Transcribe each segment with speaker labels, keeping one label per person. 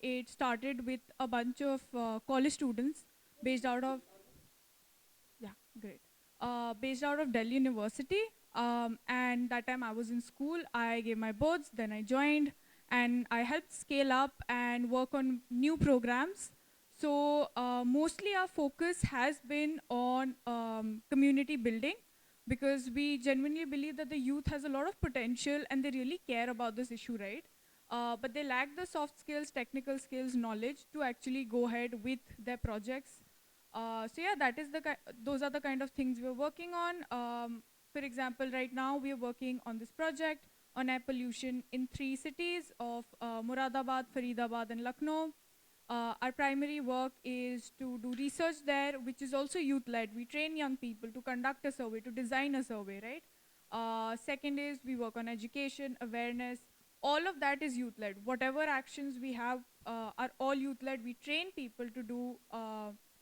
Speaker 1: it started with a bunch of college students based out of, yeah, great. Based out of Delhi University. And that time I was in school, I gave my boards, then I joined, and I helped scale up and work on new programs. So mostly our focus has been on community building, because we genuinely believe that the youth has a lot of potential and they really care about this issue, right? But they lack the soft skills, technical skills, knowledge to actually go ahead with their projects. So yeah, that is those are the kind of things we're working on. For example, right now we are working on this project on air pollution in 3 cities of Muradabad, Faridabad, and Lucknow. Our primary work is to do research there, which is also youth-led. We train young people to conduct a survey, to design a survey, right? Second is we work on education, awareness. All of that is youth-led. Whatever actions we have are all youth-led. We train people to do,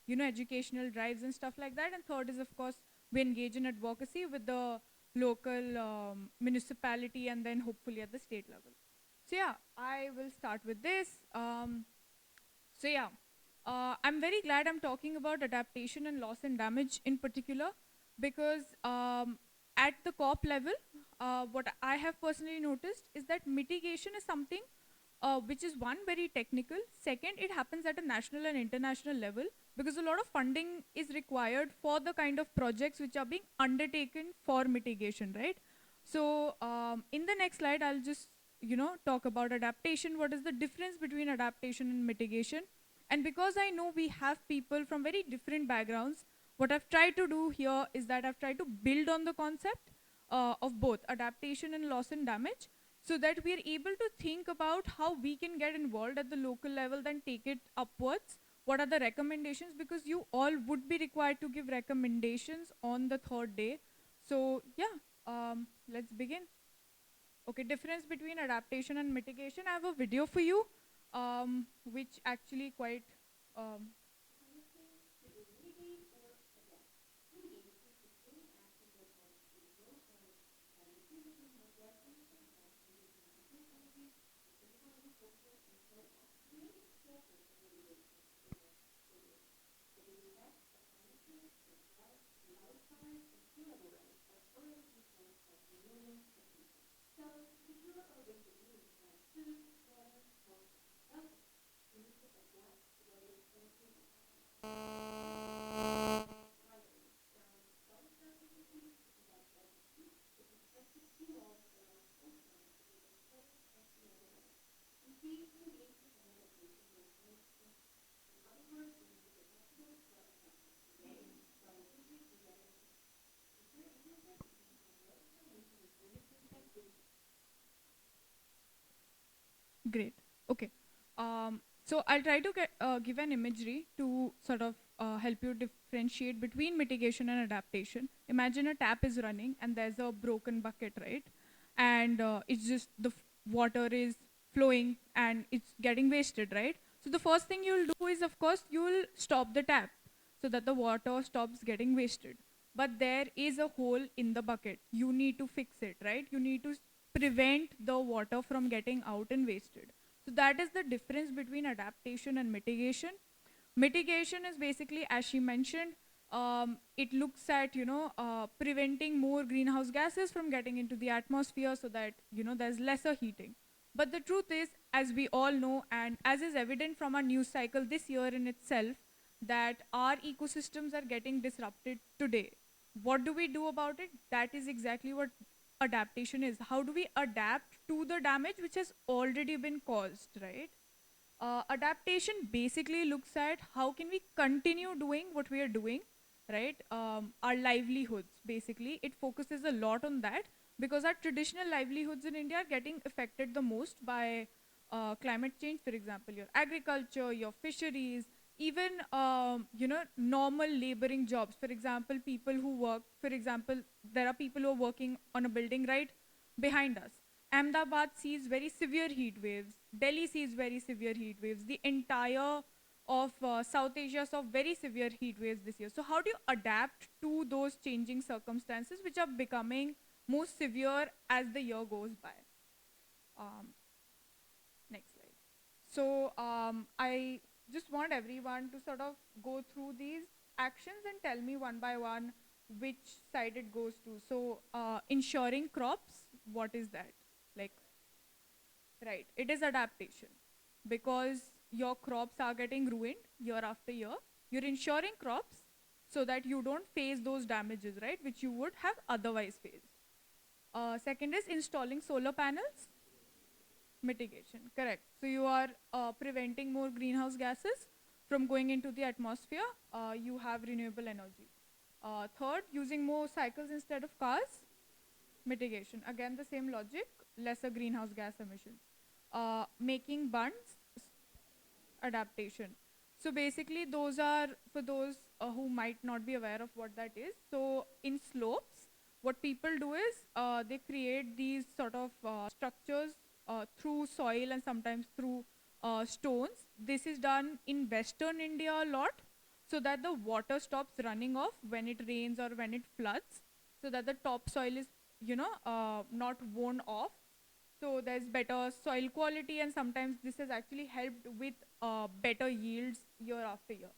Speaker 1: educational drives and stuff like that. And third is, of course, we engage in advocacy with the local municipality and then hopefully at the state level. So yeah, I will start with this. So yeah, I'm very glad I'm talking about adaptation and loss and damage in particular, because at the COP level, what I have personally noticed is that mitigation is something which is one, very technical. Second, it happens at a national and international level, because a lot of funding is required for the kind of projects which are being undertaken for mitigation, right? So in the next slide, I'll just talk about adaptation. What is the difference between adaptation and mitigation? And because I know we have people from very different backgrounds, what I've tried to do here is that I've tried to build on the concept of both adaptation and loss and damage, so that we are able to think about how we can get involved at the local level, then take it upwards. What are the recommendations? Because you all would be required to give recommendations on the third day. So yeah, let's begin. Okay, difference between adaptation and mitigation. I have a video for you, which actually quite um, great. Okay. So I'll try to give an imagery to sort of help you differentiate between mitigation and adaptation. Imagine a tap is running and there's a broken bucket, right? And it's just water is flowing and it's getting wasted, right? So the first thing you'll do is, of course, you'll stop the tap so that the water stops getting wasted. But there is a hole in the bucket. You need to fix it, right? You need to prevent the water from getting out and wasted. So that is the difference between adaptation and mitigation. Mitigation is basically, as she mentioned, it looks at preventing more greenhouse gases from getting into the atmosphere, so that there's lesser heating. But the truth is, as we all know, and as is evident from our news cycle this year in itself, that our ecosystems are getting disrupted today. What do we do about it? That is exactly what adaptation is. How do we adapt to the damage which has already been caused, right? Adaptation basically looks at how can we continue doing what we are doing, right? Our livelihoods, basically. It focuses a lot on that, because our traditional livelihoods in India are getting affected the most by climate change. For example, your agriculture, your fisheries, even normal laboring jobs. For example, people who work, for example, there are people who are working on a building right behind us. Ahmedabad sees very severe heat waves. Delhi sees very severe heat waves. The entire of South Asia saw very severe heat waves this year. So how do you adapt to those changing circumstances which are becoming more severe as the year goes by? Um, Next slide. So I just want everyone to sort of go through these actions and tell me one by one which side it goes to. So ensuring crops, what is that? Like, right, it is adaptation because your crops are getting ruined year after year. You're ensuring crops so that you don't face those damages, right, which you would have otherwise faced. Second is installing solar panels. Mitigation, correct. So you are preventing more greenhouse gases from going into the atmosphere. You have renewable energy. Third, using more cycles instead of cars. Mitigation, again the same logic, lesser greenhouse gas emissions. Making bunds, adaptation. So basically those are for those who might not be aware of what that is. So in slopes, what people do is they create these sort of structures through soil and sometimes through stones. This is done in Western India a lot so that the water stops running off when it rains or when it floods, so that the topsoil is, not worn off. So there's better soil quality, and sometimes this has actually helped with better yields year after year.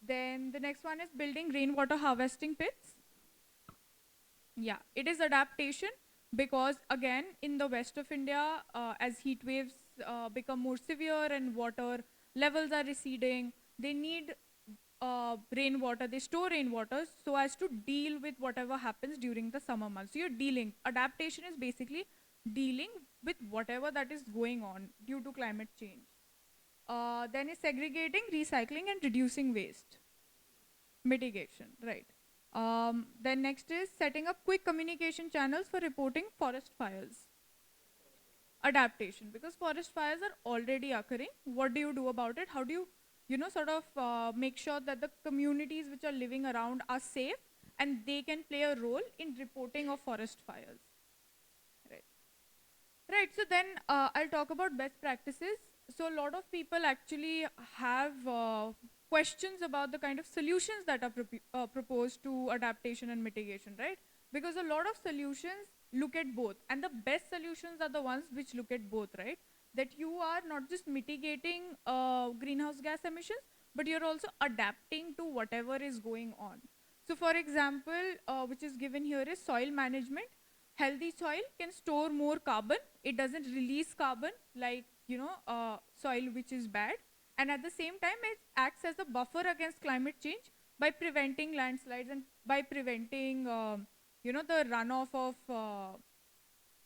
Speaker 1: Then the next one is building rainwater harvesting pits. Yeah, it is adaptation because again in the west of India, as heat waves become more severe and water levels are receding, they need rainwater, they store rainwater so as to deal with whatever happens during the summer months. So you're dealing, adaptation is basically dealing with whatever that is going on due to climate change. Then is segregating, recycling, and reducing waste. Mitigation, right. Then next is setting up quick communication channels for reporting forest fires. Adaptation, because forest fires are already occurring. What do you do about it? How do you, sort of make sure that the communities which are living around are safe and they can play a role in reporting of forest fires? Right. Right. So then I'll talk about best practices. So a lot of people actually have questions about the kind of solutions that are proposed to adaptation and mitigation, right? Because a lot of solutions look at both, and the best solutions are the ones which look at both, right? That you are not just mitigating greenhouse gas emissions, but you're also adapting to whatever is going on. So, for example, which is given here is soil management. Healthy soil can store more carbon. It doesn't release carbon like, soil which is bad. And at the same time, it acts as a buffer against climate change by preventing landslides and by preventing, the runoff of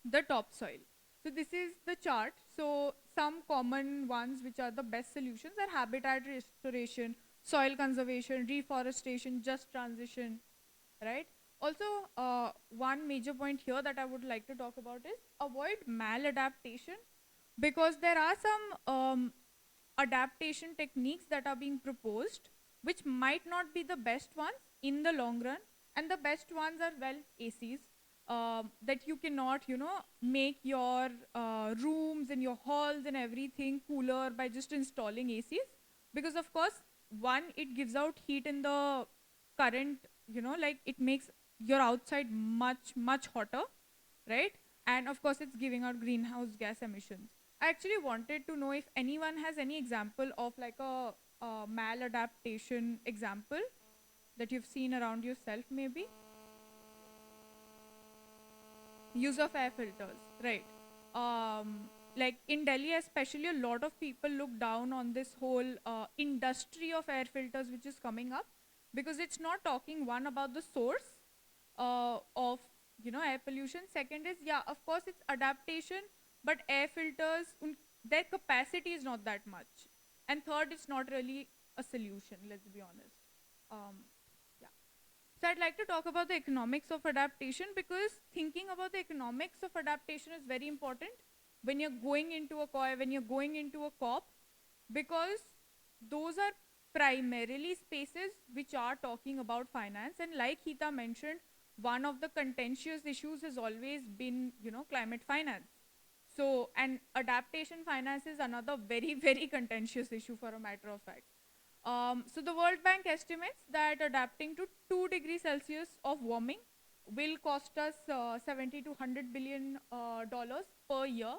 Speaker 1: the topsoil. So this is the chart. So some common ones which are the best solutions are habitat restoration, soil conservation, reforestation, just transition, right? Also, one major point here that I would like to talk about is avoid maladaptation, because there are some adaptation techniques that are being proposed which might not be the best ones in the long run, and the best ones are, well, ACs. That you cannot, make your rooms and your halls and everything cooler by just installing ACs, because of course, one, it gives out heat in the current, like it makes your outside much hotter, right? And of course it's giving out greenhouse gas emissions. I actually wanted to know if anyone has any example of like a maladaptation example that you've seen around yourself, maybe. Use of air filters, right. Like in Delhi especially, a lot of people look down on this whole industry of air filters which is coming up, because it's not talking, one, about the source of, air pollution. Second is, yeah, of course it's adaptation, but air filters, their capacity is not that much. And third, it's not really a solution, let's be honest. um, yeah. So I'd like to talk about the economics of adaptation, because thinking about the economics of adaptation is very important when you're going into a COY, when you're going into a COP, because those are primarily spaces which are talking about finance. And like Hita mentioned, one of the contentious issues has always been, climate finance. So, and adaptation finance is another very, very contentious issue, for a matter of fact. So the World Bank estimates that adapting to 2 degrees Celsius of warming will cost us 70 to 100 billion dollars per year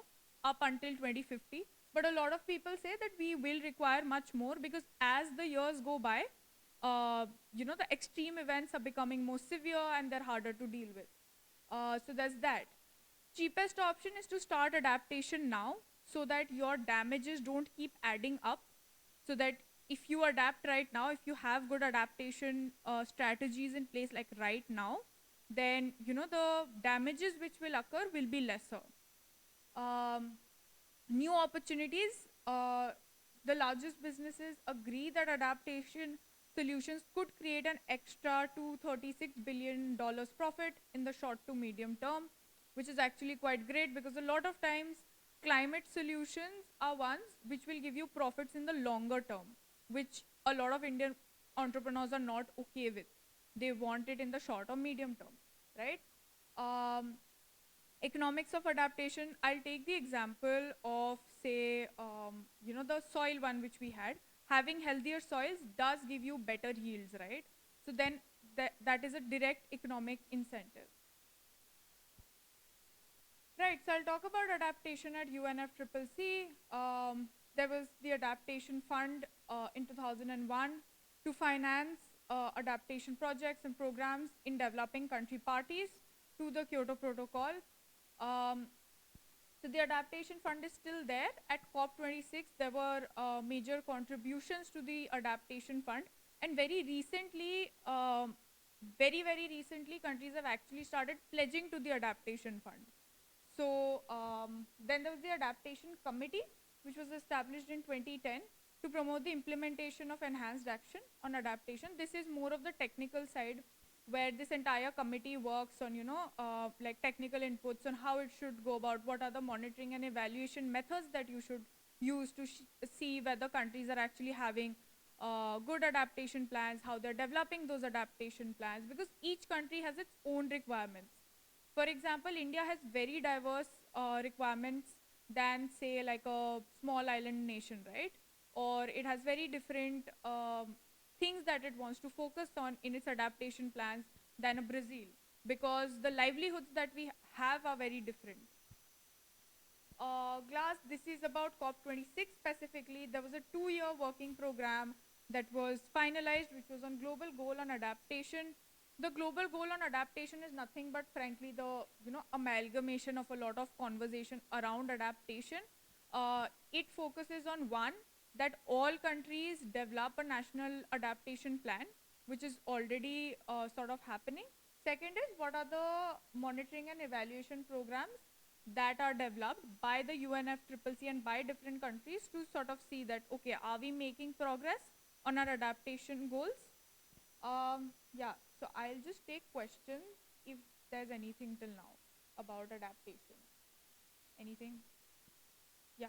Speaker 1: up until 2050. But a lot of people say that we will require much more because as the years go by, the extreme events are becoming more severe and they're harder to deal with. So there's that. Cheapest option is to start adaptation now so that your damages don't keep adding up. So that if you adapt right now, if you have good adaptation strategies in place like right now, then the damages which will occur will be lesser. um, New opportunities. The largest businesses agree that adaptation solutions could create an extra $236 billion profit in the short to medium term, which is actually quite great because a lot of times climate solutions are ones which will give you profits in the longer term, which a lot of Indian entrepreneurs are not okay with. They want it in the short or medium term, right? Um, Economics of adaptation, I'll take the example of, say, the soil one which we had. Having healthier soils does give you better yields, right? So then that is a direct economic incentive. Right, so I'll talk about adaptation at UNFCCC. There was the Adaptation Fund in 2001 to finance adaptation projects and programs in developing country parties to the Kyoto Protocol. Um, so the Adaptation Fund is still there. At COP26, there were major contributions to the Adaptation Fund. And very recently, very recently, countries have actually started pledging to the Adaptation Fund. So then there was the Adaptation Committee, which was established in 2010 to promote the implementation of enhanced action on adaptation. This is more of the technical side, where this entire committee works on, like technical inputs on how it should go about, what are the monitoring and evaluation methods that you should use to see whether countries are actually having good adaptation plans, how they're developing those adaptation plans, because each country has its own requirements. For example, India has very diverse requirements than, say, like a small island nation, right? Or it has very different things that it wants to focus on in its adaptation plans than a Brazil, because the livelihoods that we have are very different. Glass, this is about COP26 specifically. There was a 2-year working program that was finalized, which was on global goal on adaptation. The global goal on adaptation is nothing but, frankly, the amalgamation of a lot of conversation around adaptation. It focuses on, one, that all countries develop a national adaptation plan, which is already sort of happening. Second is, what are the monitoring and evaluation programs that are developed by the UNFCCC and by different countries to sort of see that, okay, are we making progress on our adaptation goals? Yeah, so I'll just take questions if there's anything till now about adaptation. Anything? Yeah.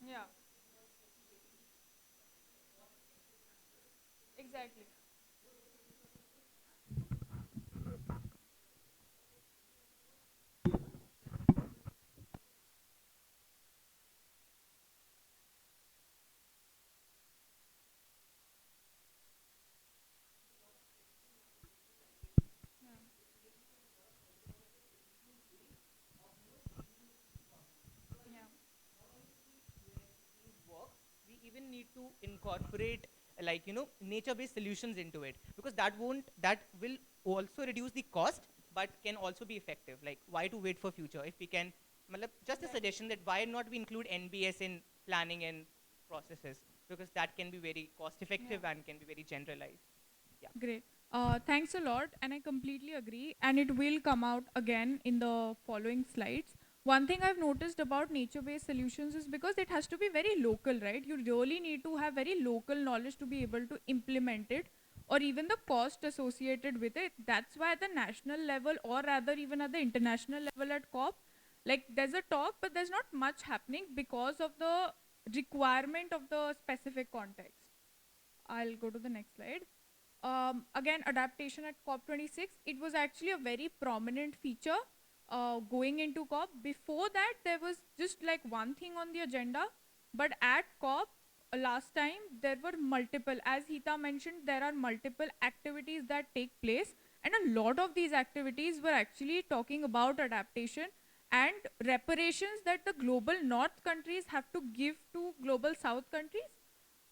Speaker 1: Yeah, exactly. Yeah. Yeah.
Speaker 2: Work, we even need to incorporate nature-based solutions into it, because that will also reduce the cost but can also be effective. Like, why to wait for future if we can, just a
Speaker 1: Exactly.
Speaker 2: suggestion that why not we include NBS in planning and processes, because that can be very cost
Speaker 1: Yeah.
Speaker 2: effective and can be very generalized. Yeah.
Speaker 1: Great. Thanks a lot, and I completely agree. And it will come out again in the following slides. One thing I've noticed about nature based solutions is because it has to be very local, right? You really need to have very local knowledge to be able to implement it, or even the cost associated with it. That's why at the national level, or rather, even at the international level at COP, like there's a talk, but there's not much happening because of the requirement of the specific context. I'll go to the next slide. Again, adaptation at COP26, it was actually a very prominent feature going into COP. Before that, there was just like one thing on the agenda, but at COP last time, there were multiple, as Hita mentioned, there are multiple activities that take place, and a lot of these activities were actually talking about adaptation and reparations that the global north countries have to give to global south countries,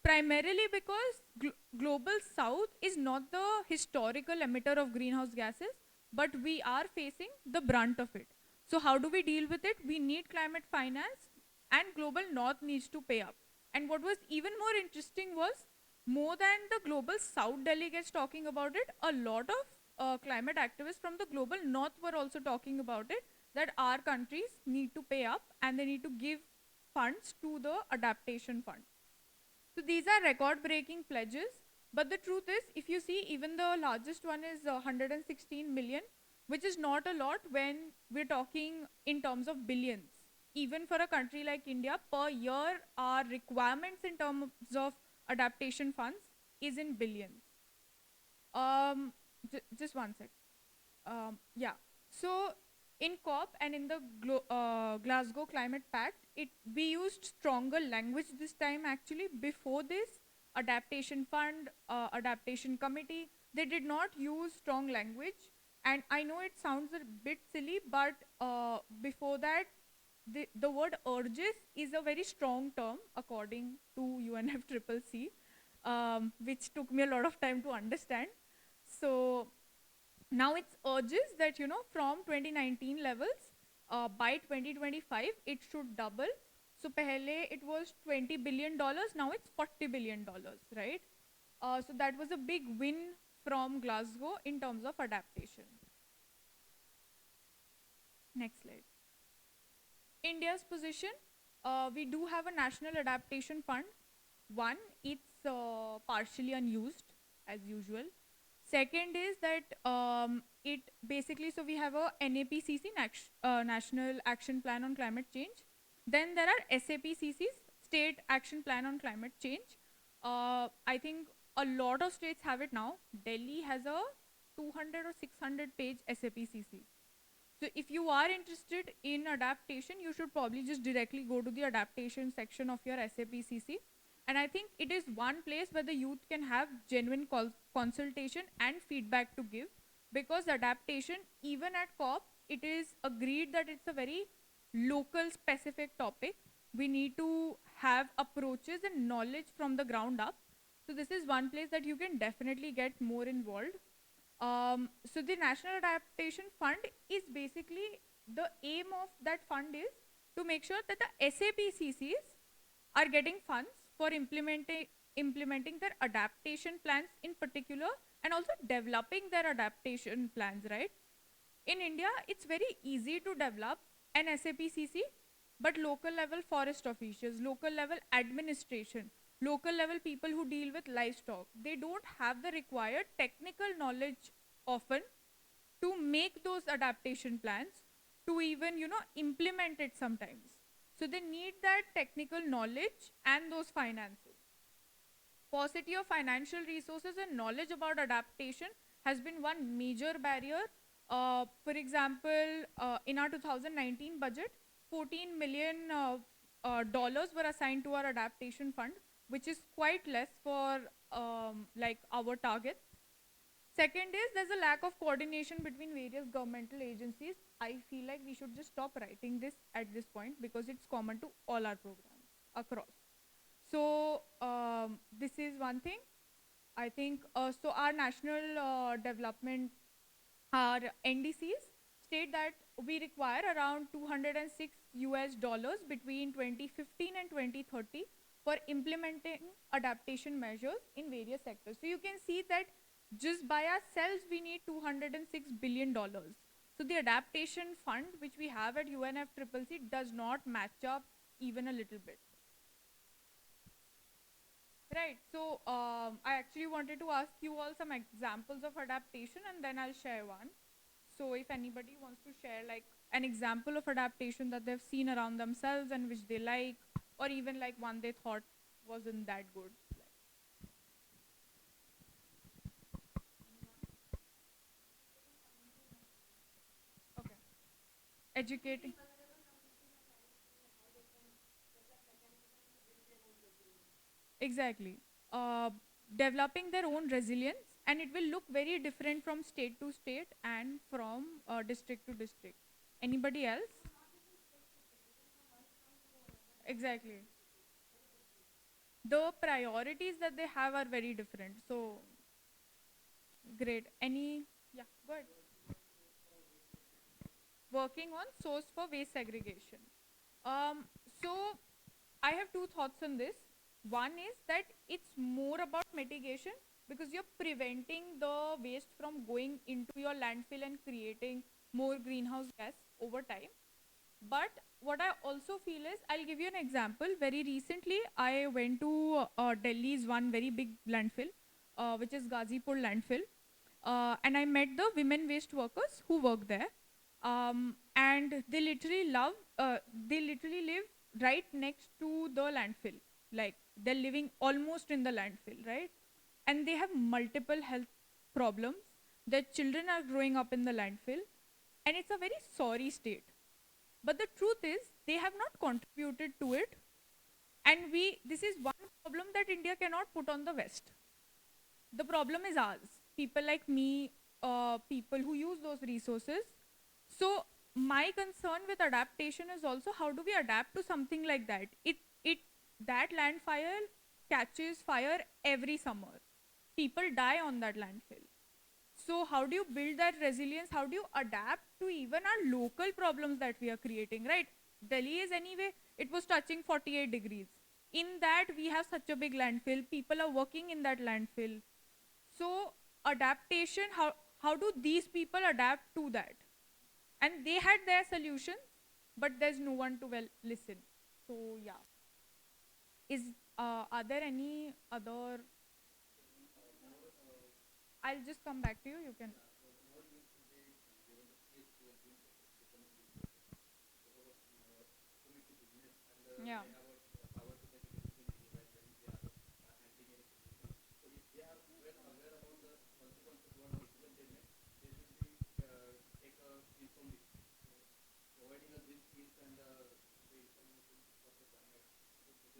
Speaker 1: primarily because global south is not the historical emitter of greenhouse gases, but we are facing the brunt of it. So how do we deal with it? We need climate finance, and global north needs to pay up. And what was even more interesting was, more than the global south delegates talking about it, a lot of climate activists from the global north were also talking about it, that our countries need to pay up and they need to give funds to the adaptation fund. So these are record breaking pledges. But the truth is, if you see, even the largest one is 116 million, which is not a lot when we're talking in terms of billions. Even for a country like India, per year, our requirements in terms of adaptation funds is in billions. Just one sec. Yeah. So in COP and in the Glasgow Climate Pact, we used stronger language this time actually. Before this, adaptation fund, adaptation committee, they did not use strong language. And I know it sounds a bit silly, but before that, the word urges is a very strong term according to UNFCCC, which took me a lot of time to understand. So now it's urges that, from 2019 levels, by 2025 it should double. So pehle it was $20 billion, now it's $40 billion, right? So that was a big win from Glasgow in terms of adaptation. Next slide. India's position, we do have a national adaptation fund. One, it's partially unused as usual. Second is that it basically, so we have a NAPCC, National Action Plan on Climate Change. Then there are SAPCCs, State Action Plan on Climate Change. I think a lot of states have it now. Delhi has a 200 or 600 page SAPCC. So if you are interested in adaptation, you should probably just directly go to the adaptation section of your SAPCC. And I think it is one place where the youth can have genuine consultation and feedback to give, because adaptation, even at COP, it is agreed that it's a very local specific topic. We need to have approaches and knowledge from the ground up. So this is one place that you can definitely get more involved. So the National Adaptation Fund is basically, the aim of that fund is to make sure that the SAPCCs are getting funds for implementing their adaptation plans in particular, and also developing their adaptation plans, right? In India, it's very easy to develop an SAPCC, but local level forest officials, local level administration, local level people who deal with livestock, they don't have the required technical knowledge often to make those adaptation plans, to even, implement it sometimes. So they need that technical knowledge and those finances. Paucity of financial resources and knowledge about adaptation has been one major barrier. For example, in our 2019 budget, $14 million were assigned to our adaptation fund, which is quite less for like our targets. Second is, there's a lack of coordination between various governmental agencies. I feel like we should just stop writing this at this point, because it's common to all our programs across. So this is one thing. I think, so our national development, our NDCs state that we require around 206 US dollars between 2015 and 2030 for implementing adaptation measures in various sectors. So you can see that just by ourselves we need $206 billion. So the adaptation fund which we have at UNFCCC does not match up even a little bit. Right, so I actually wanted to ask you all some examples of adaptation, and then I'll share one. So if anybody wants to share like an example of adaptation that they've seen around themselves and which they like, or even like one they thought wasn't that good. educating. Exactly. Uh, Developing their own resilience, and it will look very different from state to state and from district to district. Anybody else? Exactly. The priorities that they have are very different. So, great. Any, yeah, go ahead. Working on source for waste segregation. Um, so I have two thoughts on this. One is that it's more about mitigation because you're preventing the waste from going into your landfill and creating more greenhouse gas over time. But what I also feel is, I'll give you an example. Very recently, I went to Delhi's one very big landfill, which is Ghazipur landfill, and I met the women waste workers who work there, and they literally live right next to the landfill, like they're living almost in the landfill, right? And they have multiple health problems. Their children are growing up in the landfill, and it's a very sorry state, but the truth is, they have not contributed to it. And this is one problem that India cannot put on the West. The problem is ours. People like me, people who use those resources. So my concern with adaptation is also, how do we adapt to something like that? That land fire catches fire every summer. People die on that landfill. So how do you build that resilience? How do you adapt to even our local problems that we are creating, right? Delhi is anyway, it was touching 48 degrees. In that, we have such a big landfill. People are working in that landfill. So adaptation, how do these people adapt to that? And they had their solutions, but there's no one to well listen. So yeah, is are there any other? I'll just come back to you. You can. Yeah.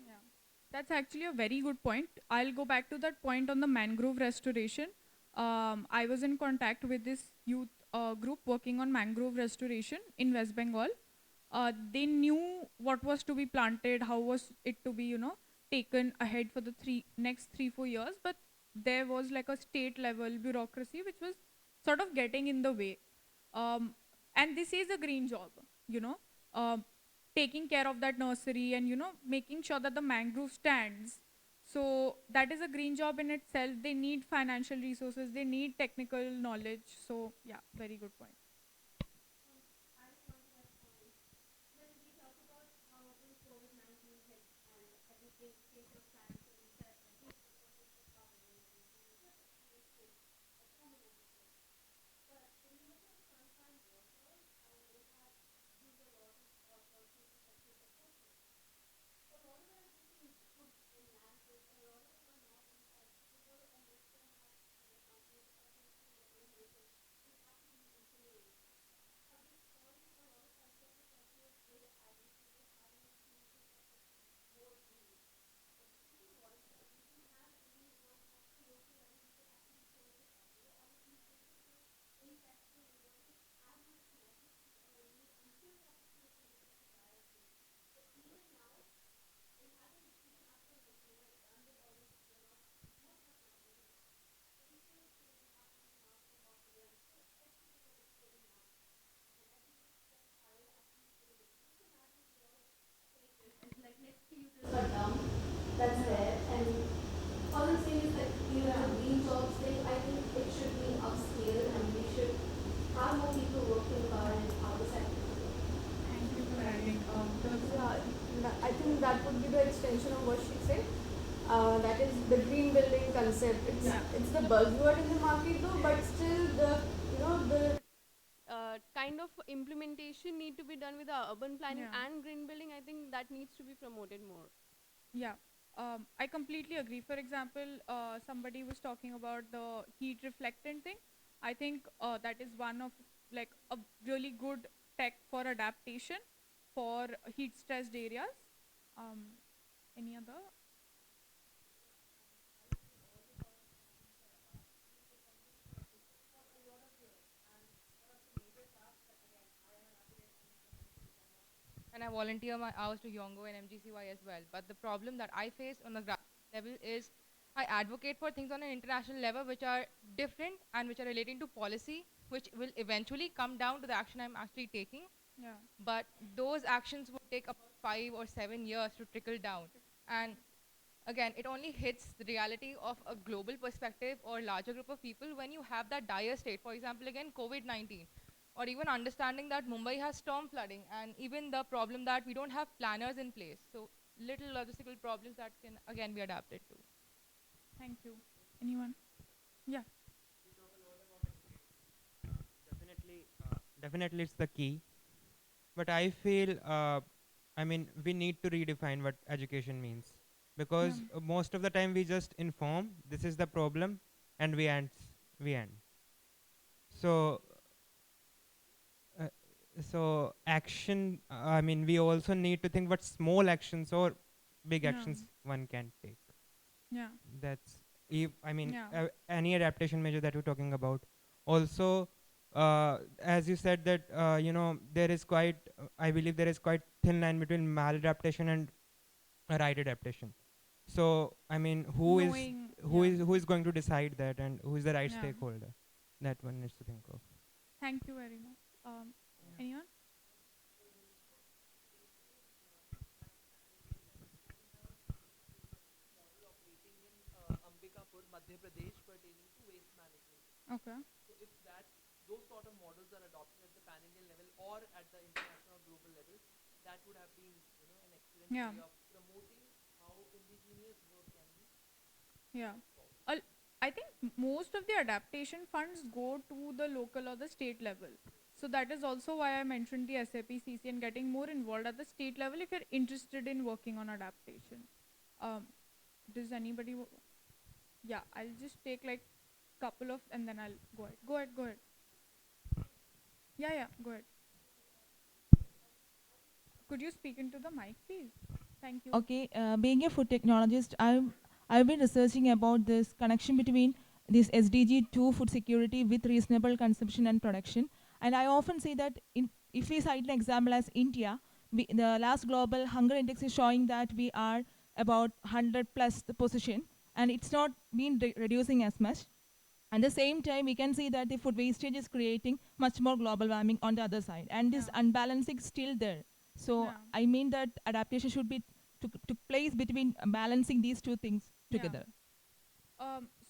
Speaker 1: Yeah. That's actually a very good point. I'll go back to that point on the mangrove restoration. I was in contact with this youth group working on mangrove restoration in West Bengal. They knew what was to be planted, how was it to be, taken ahead for the next 3 4 years. But there was like a state level bureaucracy which was sort of getting in the way. Um, and this is a green job, you know. Um, Taking care of that nursery and making sure that the mangrove stands, so that is a green job in itself. They need financial resources, they need technical knowledge. So yeah, very good point.
Speaker 3: Cut down, that's there. And all I'm saying is that even the green jobs thing, I think it should be upscaled and we should have more people working in other sectors.
Speaker 1: Thank you for adding.
Speaker 3: I think that would be the extension of what she said. That is the green building concept. It's the buzzword in the market though, but still the kind of implementation need to be done with our urban planning
Speaker 1: Yeah.
Speaker 3: and green building. I think that needs to be promoted more.
Speaker 1: Yeah, I completely agree. For example, somebody was talking about the heat reflectant thing. I think that is one of like a really good tech for adaptation for heat stressed areas. Any other?
Speaker 4: And I volunteer my hours to Yongo and MGCY as well. But the problem that I face on a grassroots level is I advocate for things on an international level which are different and which are relating to policy, which will eventually come down to the action I'm actually taking.
Speaker 1: Yeah.
Speaker 4: But those actions would take about 5 or 7 years to trickle down. And again, it only hits the reality of a global perspective or larger group of people when you have that dire state. For example, again, COVID-19, or even understanding that Mumbai has storm flooding, and even the problem that we don't have planners in place. So little logistical problems that can again be adapted to.
Speaker 1: Thank you. Anyone? Yeah.
Speaker 5: Definitely, definitely, it's the key. But I feel, I mean, we need to redefine what education means,
Speaker 1: Yeah.
Speaker 5: because most of the time we just inform this is the problem, and we end. So, uh, action. I mean, we also need to think what small actions or big
Speaker 1: Yeah.
Speaker 5: actions one can take.
Speaker 1: Yeah.
Speaker 5: That's if I mean
Speaker 1: Yeah.
Speaker 5: any adaptation measure that we're talking about. Also, as you said that there is quite I believe there is quite thin line between maladaptation and right adaptation. So I mean,
Speaker 1: Knowing. Yeah.
Speaker 5: who is going to decide that, and who is the right
Speaker 1: Yeah.
Speaker 5: stakeholder? That one needs to think of.
Speaker 1: Thank you very much. Anyone?
Speaker 6: Operating in Ambikapur, Madhya Pradesh, pertaining to waste management.
Speaker 1: Okay.
Speaker 6: So if those sort of models are adopted at the pan-Indian level or at the international or global level, that would have been, an excellent
Speaker 1: Yeah.
Speaker 6: way of promoting how indigenous work can be.
Speaker 1: Yeah. I think most of the adaptation funds go to the local or the state level. So that is also why I mentioned the SAPCC and getting more involved at the state level if you're interested in working on adaptation. Um, does anybody? Yeah, I'll just take like couple of and then I'll go ahead. Go ahead. Go ahead. Yeah, yeah. Go ahead. Could you speak into the mic, please? Thank you.
Speaker 7: Okay, being a food technologist, I've been researching about this connection between this SDG 2 food security with reasonable consumption and production. And I often say that if we cite an example as India, the last global hunger index is showing that we are about 100 plus the position, and it's not been reducing as much. At the same time, we can see that the food wastage is creating much more global warming on the other side, and this
Speaker 1: Yeah.
Speaker 7: unbalancing is still there. So
Speaker 1: Yeah.
Speaker 7: I mean that adaptation should be took place between balancing these two things
Speaker 1: Yeah.
Speaker 7: together.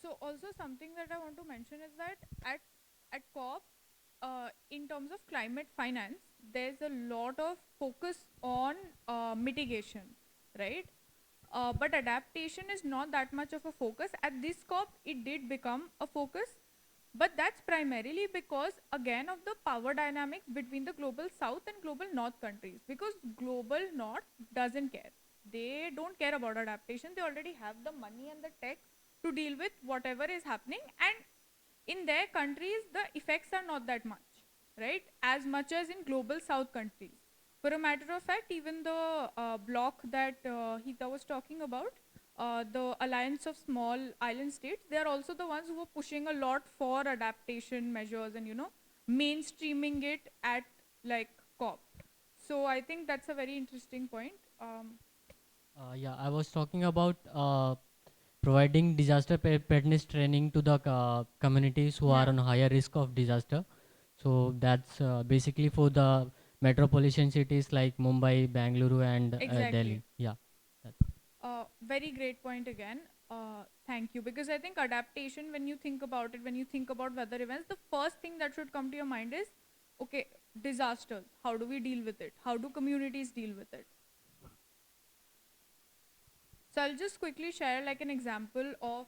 Speaker 1: So also something that I want to mention is that at COP, in terms of climate finance, there's a lot of focus on mitigation, right? But adaptation is not that much of a focus. At this COP, it did become a focus, but that's primarily because, again, of the power dynamics between the global south and global north countries. Because global north doesn't care. They don't care about adaptation. They already have the money and the tech to deal with whatever is happening. And in their countries, the effects are not that much, right? As much as in global south countries. For a matter of fact, even the bloc that Hita was talking about, the Alliance of Small Island States, they are also the ones who are pushing a lot for adaptation measures and, mainstreaming it at like COP. So I think that's a very interesting point.
Speaker 8: Yeah, I was talking about providing disaster preparedness training to the communities who are
Speaker 1: Yeah.
Speaker 8: on higher risk of disaster. So that's basically for the metropolitan cities like Mumbai, Bangalore, and
Speaker 1: Exactly.
Speaker 8: Delhi. Yeah. That.
Speaker 1: Very great point again. Thank you. Because I think adaptation, when you think about it, when you think about weather events, the first thing that should come to your mind is, okay, disasters. How do we deal with it? How do communities deal with it? So I'll just quickly share like an example of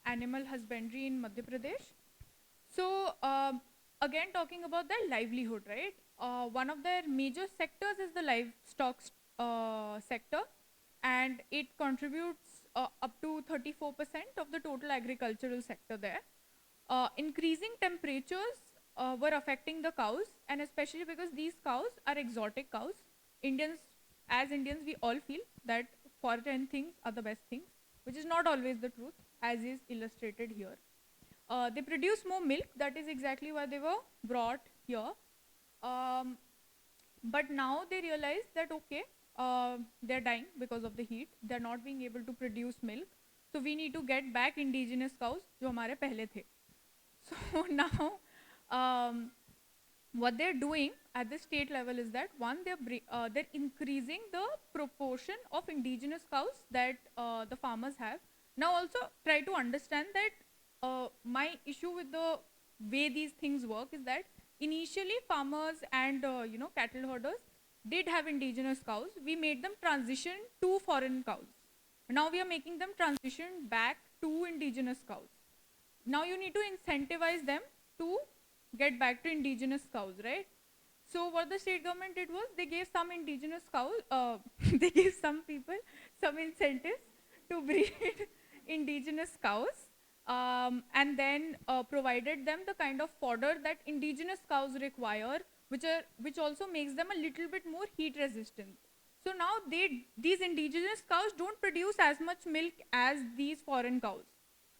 Speaker 1: animal husbandry in Madhya Pradesh. So again, talking about their livelihood, right? One of their major sectors is the livestock sector, and it contributes up to 34% of the total agricultural sector there. Increasing temperatures were affecting the cows, and especially because these cows are exotic cows. Indians, as Indians, we all feel that foreign things are the best things, which is not always the truth, as is illustrated here. They produce more milk, that is exactly why they were brought here. Um, but now they realize that, okay, they're dying because of the heat, they're not being able to produce milk, so we need to get back indigenous cows जो हमारे पहले थे. So now um, what they're doing at the state level is that one, they're increasing the proportion of indigenous cows that the farmers have. Now also try to understand that my issue with the way these things work is that initially farmers and cattle herders did have indigenous cows. We made them transition to foreign cows. Now we are making them transition back to indigenous cows. Now you need to incentivize them to get back to indigenous cows, right? So what the state government did was they gave some indigenous cows, they gave some people some incentives to breed indigenous cows, and then provided them the kind of fodder that indigenous cows require, which also makes them a little bit more heat resistant. So now these indigenous cows don't produce as much milk as these foreign cows,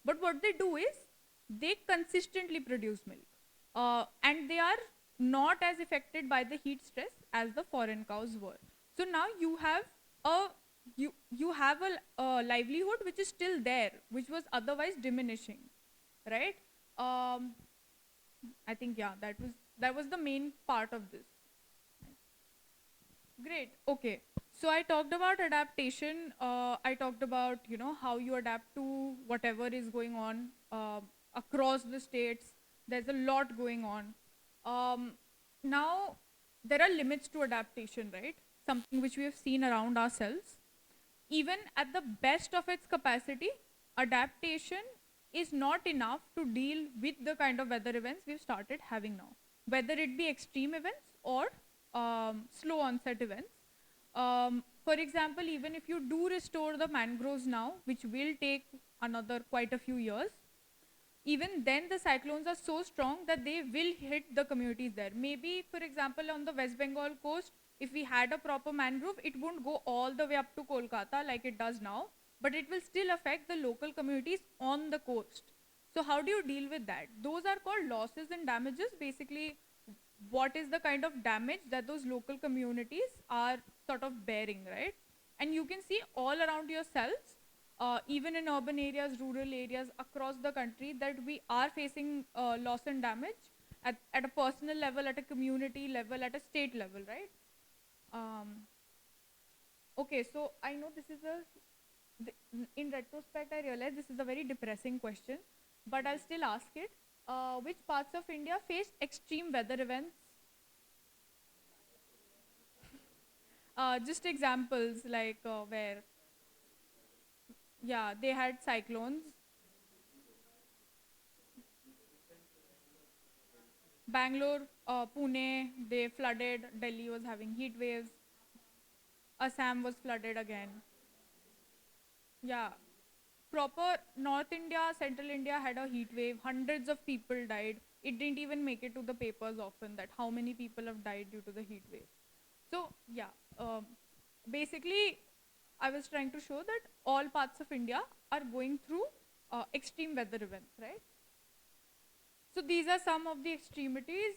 Speaker 1: but what they do is they consistently produce milk, and they are not as affected by the heat stress as the foreign cows were. So now a you have a livelihood which is still there, which was otherwise diminishing, right? I think, yeah, that was the main part of this. Great. Okay. So I talked about adaptation. I talked about how you adapt to whatever is going on across the states. There's a lot going on. Now there are limits to adaptation, right? Something which we have seen around ourselves. Even at the best of its capacity, adaptation is not enough to deal with the kind of weather events we've started having now, whether it be extreme events or slow onset events. For example, even if you do restore the mangroves now, which will take another quite a few years, even then the cyclones are so strong that they will hit the communities there. Maybe, for example, on the West Bengal coast, if we had a proper mangrove, it won't go all the way up to Kolkata like it does now, but it will still affect the local communities on the coast. So how do you deal with that? Those are called losses and damages. Basically, what is the kind of damage that those local communities are sort of bearing, right? And you can see all around yourselves, even in urban areas, rural areas, across the country, that we are facing loss and damage at a personal level, at a community level, at a state level, right? Okay, so I know this is in retrospect, I realize this is a very depressing question, but I'll still ask it. Which parts of India faced extreme weather events? Just examples like where, yeah, they had cyclones. Bangalore, Pune, they flooded. Delhi was having heat waves. Assam was flooded again. Yeah, proper North India, Central India had a heat wave. Hundreds of people died. It didn't even make it to the papers often that how many people have died due to the heat wave. So yeah, basically, I was trying to show that all parts of India are going through extreme weather events, right? So these are some of the extremities.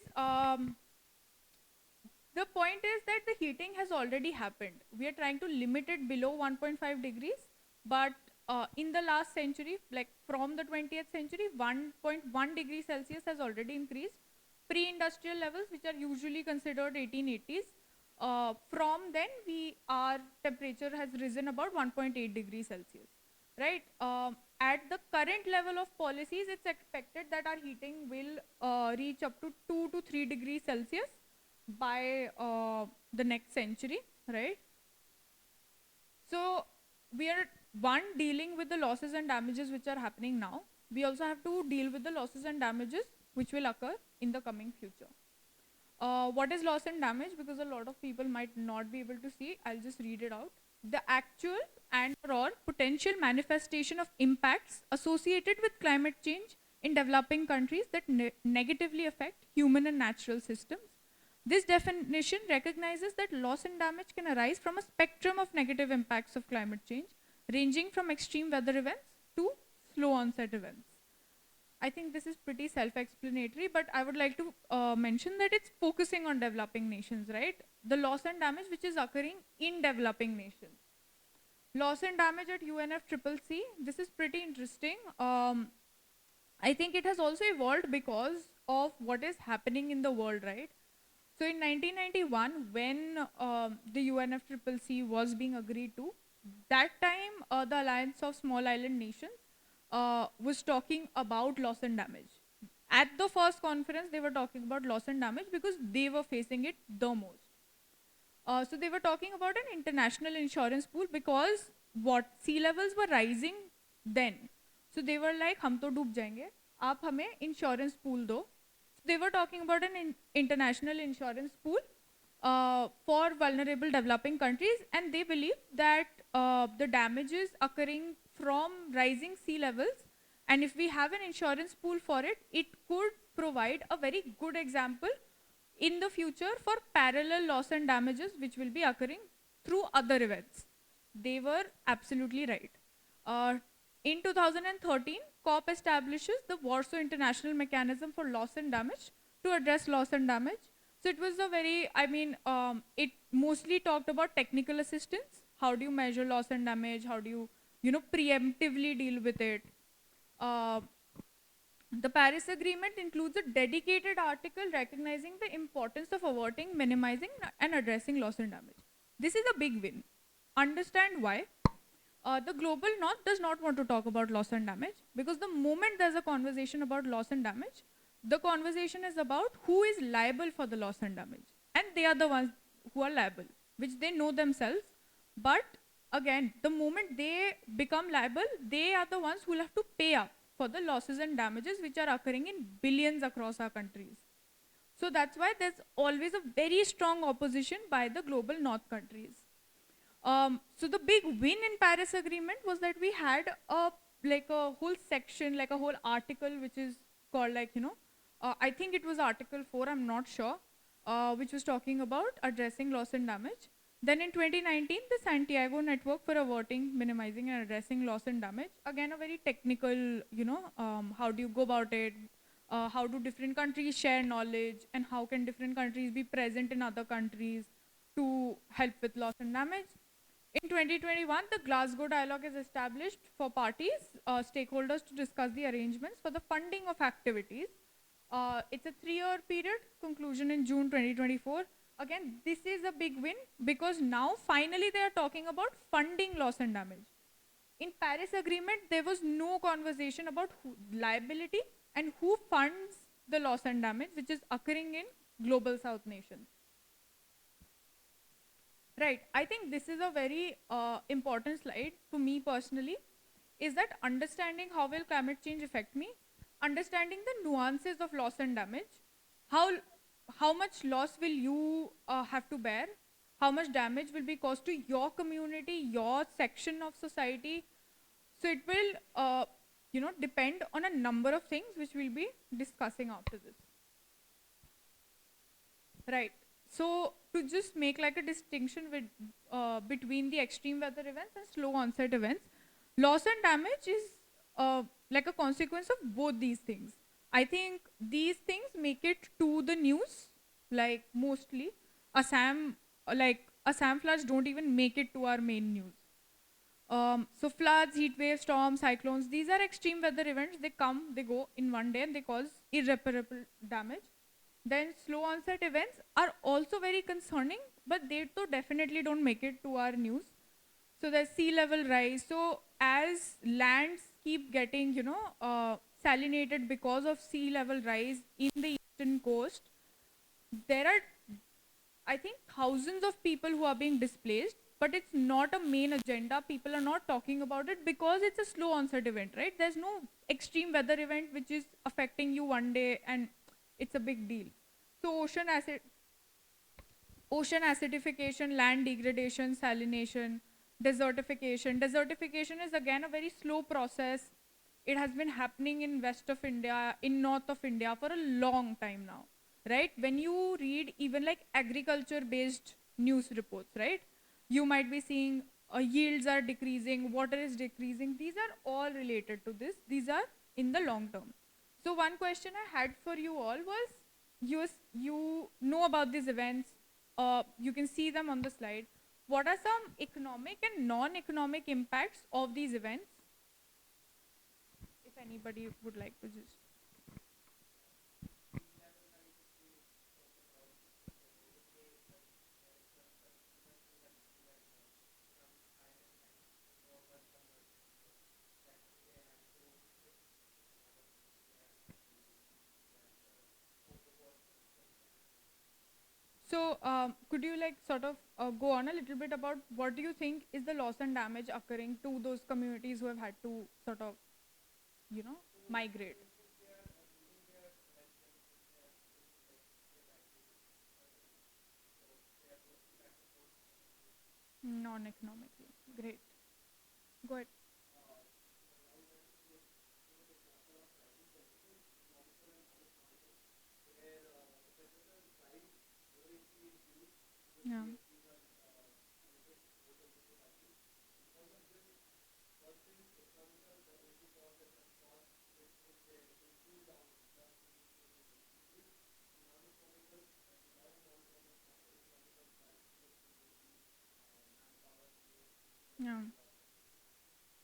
Speaker 1: The point is that the heating has already happened. We are trying to limit it below 1.5 degrees, but in the last century, like from the 20th century, 1.1 degrees Celsius has already increased. Pre-industrial levels, which are usually considered 1880s, from then our temperature has risen about 1.8 degrees Celsius, right? At the current level of policies, it's expected that our heating will reach up to 2 to 3 degrees Celsius by the next century, right? So we are dealing with the losses and damages which are happening now. We also have to deal with the losses and damages which will occur in the coming future. What is loss and damage? Because a lot of people might not be able to see, I'll just read it out. The actual and or potential manifestation of impacts associated with climate change in developing countries that negatively affect human and natural systems. This definition recognizes that loss and damage can arise from a spectrum of negative impacts of climate change, ranging from extreme weather events to slow onset events. I think this is pretty self-explanatory, but I would like to mention that it's focusing on developing nations, right? The loss and damage which is occurring in developing nations. Loss and damage at UNFCCC, this is pretty interesting. I think it has also evolved because of what is happening in the world, right? So in 1991, when the UNFCCC was being agreed to, that time the Alliance of Small Island Nations was talking about loss and damage. At the first conference, they were talking about loss and damage because they were facing it the most. So they were talking about an international insurance pool because what sea levels were rising then. So they were like, हम तो डूब जाएंगे, आप हमें insurance pool दो. So they were talking about an international insurance pool for vulnerable developing countries, and they believe that the damages occurring from rising sea levels, and if we have an insurance pool for it, it could provide a very good example in the future for parallel loss and damages which will be occurring through other events. They were absolutely right. In 2013, COP establishes the Warsaw International Mechanism for Loss and Damage to address loss and damage. So it was a very, it mostly talked about technical assistance. How do you measure loss and damage? How do you preemptively deal with it? The Paris Agreement includes a dedicated article recognizing the importance of averting, minimizing, and addressing loss and damage. This is a big win. Understand why? The global north does not want to talk about loss and damage because the moment there's a conversation about loss and damage, the conversation is about who is liable for the loss and damage. And they are the ones who are liable, which they know themselves. But again, the moment they become liable, they are the ones who will have to pay up for the losses and damages which are occurring in billions across our countries. So that's why there's always a very strong opposition by the global north countries. So the big win in Paris Agreement was that we had a whole section, like a whole article, which is called I think it was Article 4, I'm not sure, which was talking about addressing loss and damage. Then in 2019, the Santiago Network for Averting, Minimizing and Addressing Loss and Damage. Again, a very technical, how do you go about it? How do different countries share knowledge? And how can different countries be present in other countries to help with loss and damage? In 2021, the Glasgow Dialogue is established for parties, stakeholders to discuss the arrangements for the funding of activities. It's a 3-year period, conclusion in June 2024. Again, this is a big win because now finally they are talking about funding loss and damage. In Paris Agreement, there was no conversation about liability and who funds the loss and damage which is occurring in global south nations. Right, I think this is a very important slide for me personally, is that understanding how will climate change affect me, understanding the nuances of loss and damage, how much loss will you have to bear, how much damage will be caused to your community, your section of society. So it will depend on a number of things which we'll be discussing after this. Right, so to just make like a distinction with between the extreme weather events and slow onset events, loss and damage is like a consequence of both these things. I think these things make it to the news, like mostly. Assam floods don't even make it to our main news. So floods, heat waves, storms, cyclones, these are extreme weather events. They come, they go in one day and they cause irreparable damage. Then slow onset events are also very concerning, but they too definitely don't make it to our news. So there's sea level rise. So as lands keep getting, salinated because of sea level rise in the eastern coast, there are, I think, thousands of people who are being displaced, but it's not a main agenda. People are not talking about it because it's a slow onset event, right? There's no extreme weather event which is affecting you one day and it's a big deal. So ocean acidification, land degradation, salination, desertification. Desertification is again a very slow process. it has been happening in west of India, in north of India for a long time now, right? When you read even like agriculture based news reports, right? You might be seeing yields are decreasing, water is decreasing. These are all related to this. These are in the long term. So one question I had for you all was, you know about these events, you can see them on the slide. What are some economic and non-economic impacts of these events? If anybody would like to just. So, could you like sort of go on a little bit about what do you think is the loss and damage occurring to those communities who have had to sort of, migrate? Non-economically. Great. Go ahead. Yeah. Yeah.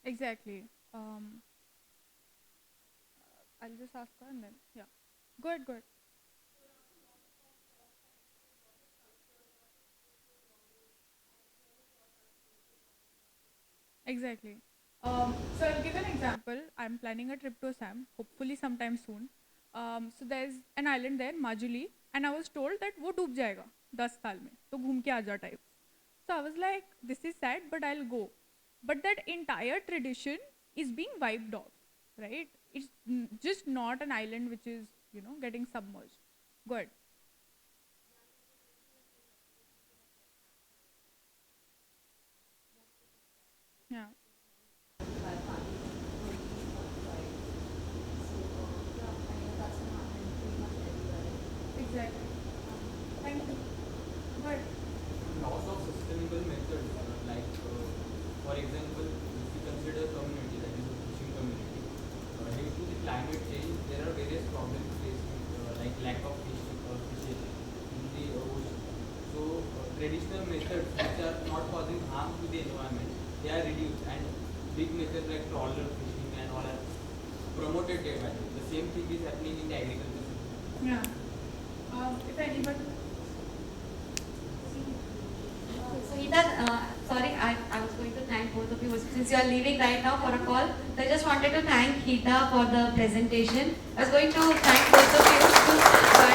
Speaker 1: Exactly. I'll just ask her and then, yeah. Go ahead, go ahead. Exactly. So I'll give an example. I'm planning a trip to Assam, hopefully sometime soon. So there's an island there, Majuli, and I was told that वो डूब जाएगा 10 साल में, तो घूम के आजा types. So I was like, this is sad, but I'll go. But that entire tradition is being wiped off, right? It's just not an island which is, getting submerged. Go ahead. Yeah. Exactly. Thank you. But
Speaker 9: Loss of sustainable methods, for example, if we consider community, that is a fishing community, due to the climate change, there are various problems faced, like lack of fishes in the ocean. So, traditional methods which are not causing harm to the environment, they are reduced, and big methods like trawler fishing and all are promoted day by day. The same thing is happening in the agriculture sector.
Speaker 1: yeah. If anybody.
Speaker 10: So Ida, sorry, I was going to thank both of you since you are leaving right now for a call. So I just wanted to thank Hita for the presentation. I was going to thank both of you, but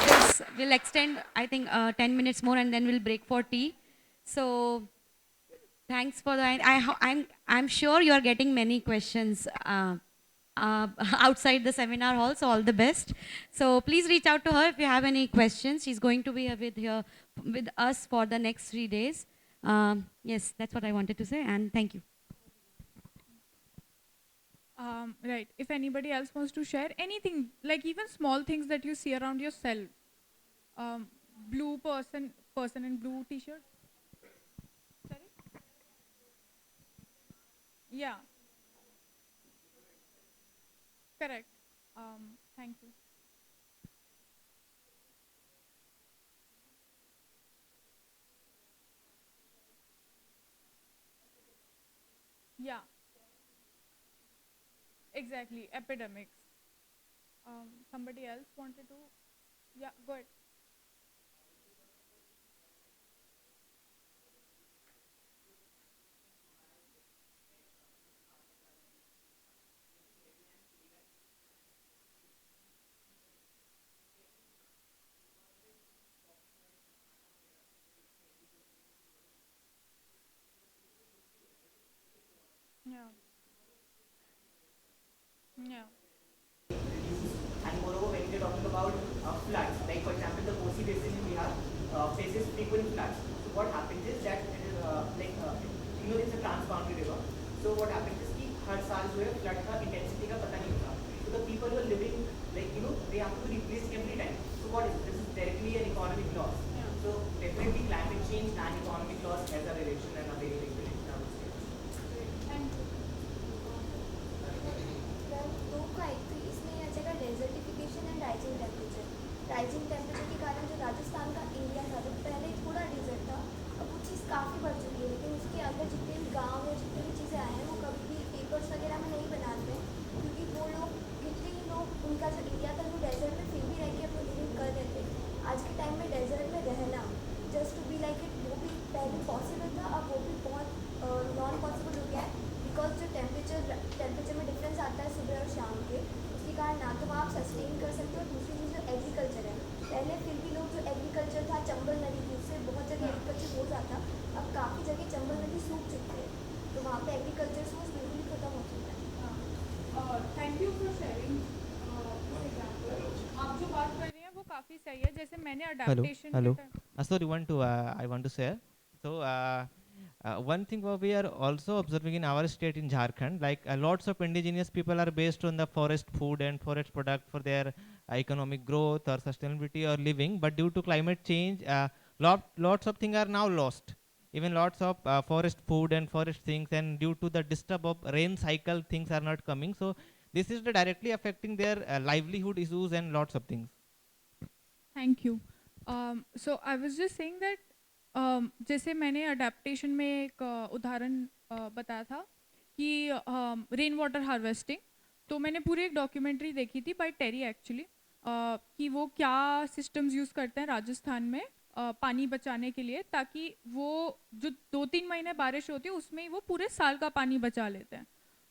Speaker 10: since we'll extend, I think, 10 minutes more and then we'll break for tea. So thanks for the. I'm sure you are getting many questions. Outside the seminar hall, so all the best. So please reach out to her if you have any questions. She's going to be here with us for the next 3 days. Yes, that's what I wanted to say, and thank you.
Speaker 1: Right. If anybody else wants to share anything, like even small things that you see around yourself. Blue person in blue t-shirt. Sorry. Yeah. Correct. Thank you. Yeah. Exactly. Epidemics. Somebody else wanted to. Yeah. Go ahead. Yeah. Yeah.
Speaker 11: And moreover, when we are talking about floods, like for example, the Kosi Basin in Bihar faces frequent floods. So what happens is that it's a transboundary river. So what happens is हर साल जो है flood का intensity का पता नहीं होता. So the people who are living, like they have to be replaced every time. So what is it? This is directly an economic loss. Yeah. So definitely climate change and economic loss has a relation and a very big relation, I would say.
Speaker 3: And दो का एक तो इसमें आ जाएगा desertification and rising temperature. Rising temperature के कारण जो राजस्थान का एरिया था वो पहले थोड़ा डेजर्ट था, अब वो चीज़ काफ़ी बढ़ चुकी है. लेकिन उसके अंदर जितने भी गाँव या जितनी भी चीज़ें आए हैं वो कभी भी पेपर्स वगैरह में नहीं बनाते हैं, क्योंकि वो लोग कितने ही लोग उनका जो एरिया था वो डेजर्ट में फिर भी रह के अपनी लिविंग कर रहे थे. आज के टाइम में डेजर्ट में रहना just to be like it वो भी पहले पॉसिबल था, अब वो भी बहुत नॉन पॉसिबल हो गया है. बिकॉज जो टेम्परेचर में डिफरेंस आता है सुबह और शाम के, उसके कारण ना तो वहाँ आप सस्टेन कर सकते हो. और दूसरी चीज़ जो एग्रीकल्चर है, पहले फिर भी लोग जो एग्रीकल्चर था चंबल नदी थी उससे बहुत जगह एग्रीकल्चर हो जाता, अब काफ़ी जगह चंबल नदी सूख चुकी है, तो वहाँ पे एग्रीकल्चर सोर्स बिल्कुल ही खत्म हो चुका है.
Speaker 1: Thank you for sharing this example. आप जो बात कर रही हैं वो काफ़ी सही है. जैसे मैंने adaptation
Speaker 5: Hello.
Speaker 12: Sorry, I want to say. So, one thing what we are also observing in our state in Jharkhand, like lots of indigenous people are based on the forest food and forest product for their economic growth or sustainability or living. But due to climate change, lots of things are now lost. Even lots of forest food and forest things, and due to the disturb of rain cycle, things are not coming. So this is directly affecting their livelihood issues and lots of things.
Speaker 1: Thank you. So I was just saying that जैसे मैंने adaptation में एक उदाहरण बताया था कि rain water harvesting, तो मैंने पूरी एक डॉक्यूमेंट्री देखी थी बाय टेरी एक्चुअली, कि वो क्या सिस्टम्स यूज़ करते हैं राजस्थान में पानी बचाने के लिए, ताकि वो जो 2-3 महीने बारिश होती है उसमें ही वो पूरे साल का पानी बचा लेते हैं.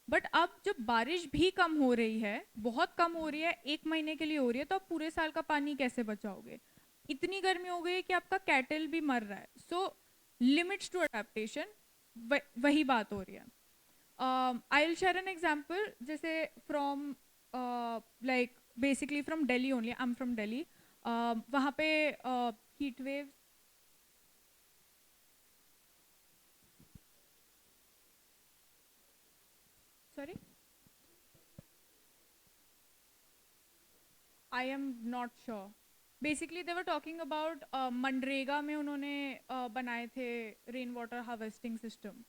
Speaker 1: बट अब जब बारिश भी कम हो रही है, बहुत कम हो रही है, 1 महीने के लिए हो रही है, तो आप पूरे साल का पानी कैसे बचाओगे? इतनी गर्मी हो गई है कि आपका कैटल भी मर रहा है. सो लिमिट्स टू अडेप्टेशन, वही बात हो रही है. I will share an example. जैसे from like basically from Delhi only, I am from Delhi. वहाँ पे heat waves, sorry, I am not sure. Basically they were talking about MNREGA में उन्होंने बनाए थे रेन वाटर हार्वेस्टिंग सिस्टम.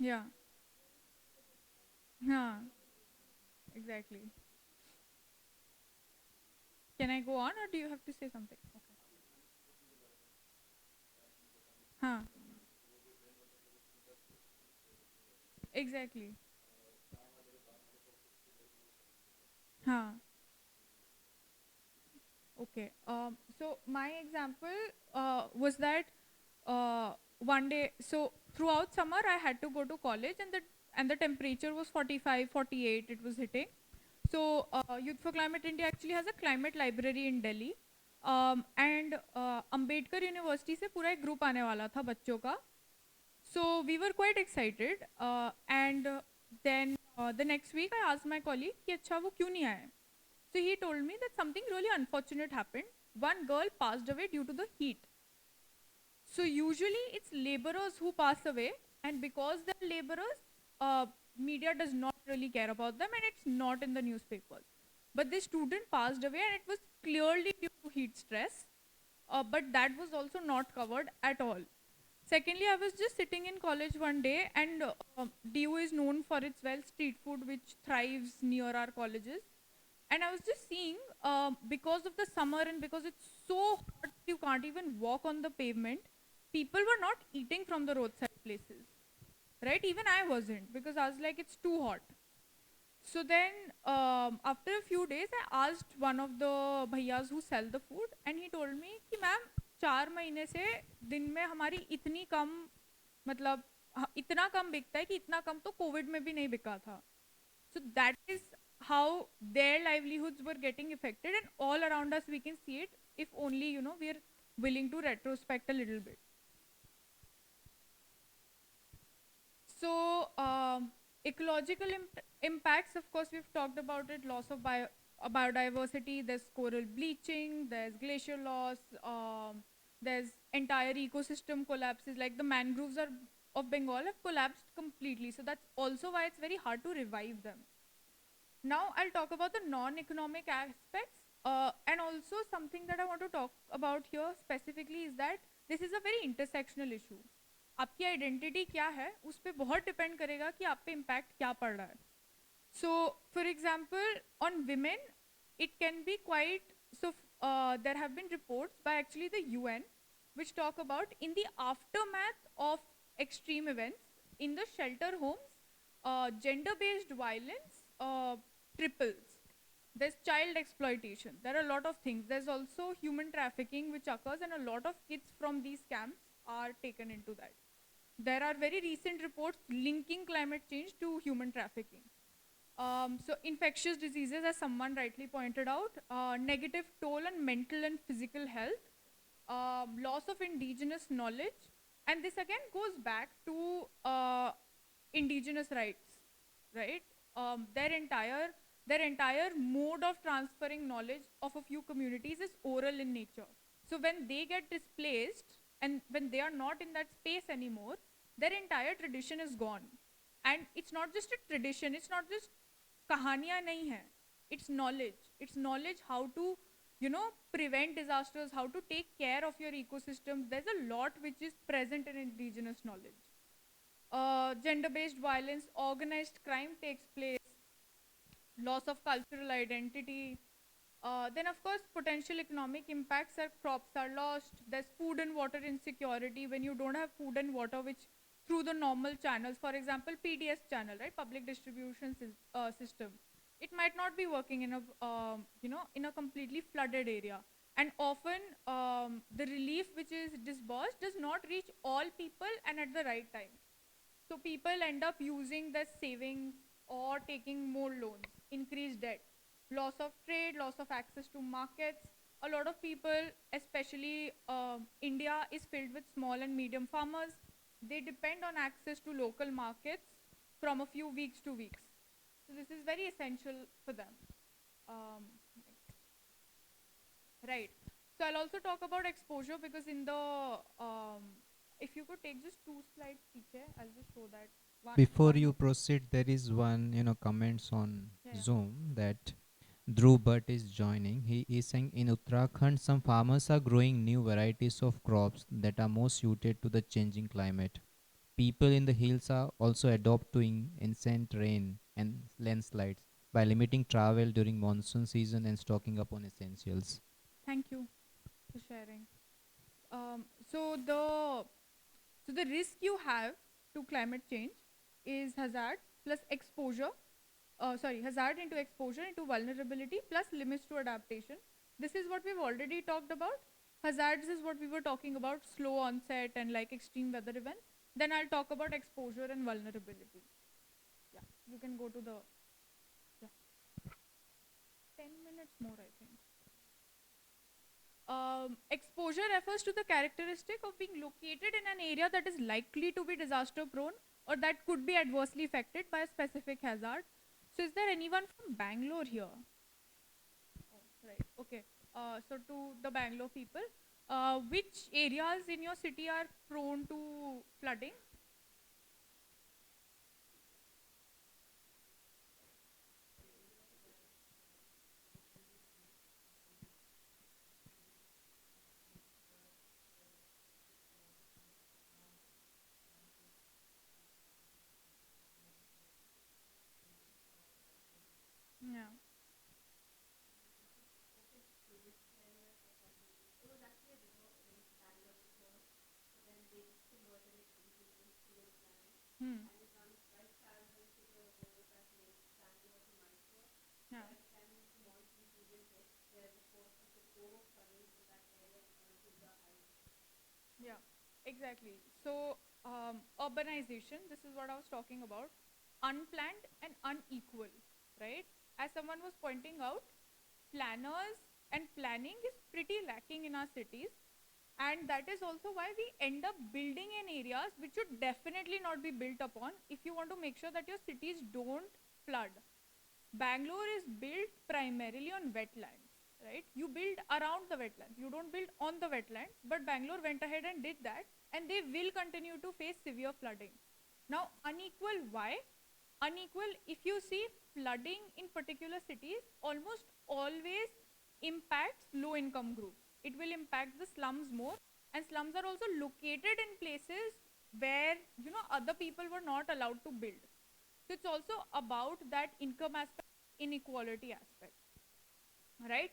Speaker 1: या हाँ, exactly. Can I go on or do you have to say something? Okay. हाँ, exactly. हाँ. Okay. So my example was that one day, so throughout summer I had to go to college, and the temperature was 45, 48. It was hitting. So Youth for Climate India actually has a climate library in Delhi, and Ambedkar University से पूरा एक group आने वाला था बच्चों का. So we were quite excited, and then the next week I asked my colleague कि अच्छा वो क्यों नहीं आए. So he told me that something really unfortunate happened. One girl passed away due to the heat. So usually it's laborers who pass away, and because they're laborers, media does not really care about them, and it's not in the newspapers. But this student passed away, and it was clearly due to heat stress, but that was also not covered at all. Secondly, I was just sitting in college one day, and DU is known for its street food, which thrives near our colleges. And I was just seeing, because of the summer and because it's so hot, you can't even walk on the pavement, people were not eating from the roadside places, right? Even I wasn't, because I was like, it's too hot. So then, after a few days, I asked one of the bhaiyas who sell the food, and he told me कि ma'am 4 महीने से दिन में हमारी इतनी कम, मतलब इतना कम बिकता है कि इतना कम तो कोविड में भी नहीं बिका था. So that is how their livelihoods were getting affected, and all around us we can see it, if only we are willing to retrospect a little bit. So ecological impacts, of course we've talked about it. Loss of biodiversity, there's coral bleaching, there's glacier loss, There's entire ecosystem collapses, like the mangroves are of Bengal have collapsed completely. So that's also why it's very hard to revive them. Now I'll talk about the non-economic aspects, and also something that I want to talk about here specifically is that this is a very intersectional issue. आपकी identity क्या है उस पर बहुत depend करेगा कि आप पे इम्पैक्ट क्या पड़ रहा है. So, for example, on women, it can be quite so. There have been reports by actually the UN, which talk about in the aftermath of extreme events in the shelter homes, gender-based violence triples. There's child exploitation. There are a lot of things. There's also human trafficking, which occurs, and a lot of kids from these camps are taken into that. There are very recent reports linking climate change to human trafficking. So infectious diseases, as someone rightly pointed out, negative toll on mental and physical health, loss of indigenous knowledge, and this again goes back to indigenous rights, right? Their entire mode of transferring knowledge of a few communities is oral in nature. So when they get displaced and when they are not in that space anymore, their entire tradition is gone. And it's not just a tradition, it's not just kahaniyan nahi hai. It's knowledge how to, prevent disasters, how to take care of your ecosystems. There's a lot which is present in indigenous knowledge. Gender-based violence, organized crime takes place, loss of cultural identity. Then, of course, potential economic impacts are crops are lost. There's food and water insecurity when you don't have food and water, which through the normal channels, for example, PDS channel, right, public distribution system, it might not be working in a, in a completely flooded area. And often, the relief which is disbursed does not reach all people and at the right time. So people end up using their savings or taking more loans, increased debt, loss of trade, loss of access to markets. A lot of people, especially India, is filled with small and medium farmers. They depend on access to local markets from a few weeks to weeks. So this is very essential for them. Right. So I'll also talk about exposure because in the, if you could take just 2 slides, piche, I'll just show that.
Speaker 13: Before you proceed, there is one, comments on
Speaker 1: Yeah.
Speaker 13: Zoom that Dhruv Bhatt is joining. He is saying in Uttarakhand, some farmers are growing new varieties of crops that are more suited to the changing climate. People in the hills are also adopting instant rain and landslides by limiting travel during monsoon season and stocking up on essentials.
Speaker 1: Thank you for sharing. So the risk you have to climate change is hazard plus exposure. Hazard into exposure into vulnerability plus limits to adaptation. This is what we've already talked about. Hazards is what we were talking about, slow onset and like extreme weather events. Then I'll talk about exposure and vulnerability. Yeah, you can go to the, yeah. 10 minutes more, I think. Exposure refers to the characteristic of being located in an area that is likely to be disaster prone or that could be adversely affected by a specific hazard. So is there anyone from Bangalore here? Oh, right, okay. So to the Bangalore people, which areas in your city are prone to flooding? Yeah. Hmm. Yeah. Yeah, exactly. So, urbanization, this is what I was talking about, unplanned and unequal, right? As someone was pointing out, planners and planning is pretty lacking in our cities. And that is also why we end up building in areas which should definitely not be built upon if you want to make sure that your cities don't flood. Bangalore is built primarily on wetlands. right? You build around the wetlands. You don't build on the wetland, but Bangalore went ahead and did that, and they will continue to face severe flooding. Now, unequal, why? Unequal, if you see, flooding in particular cities almost always impacts low income groups. It will impact the slums more, and slums are also located in places where other people were not allowed to build. So it's also about that income aspect, inequality aspect, right?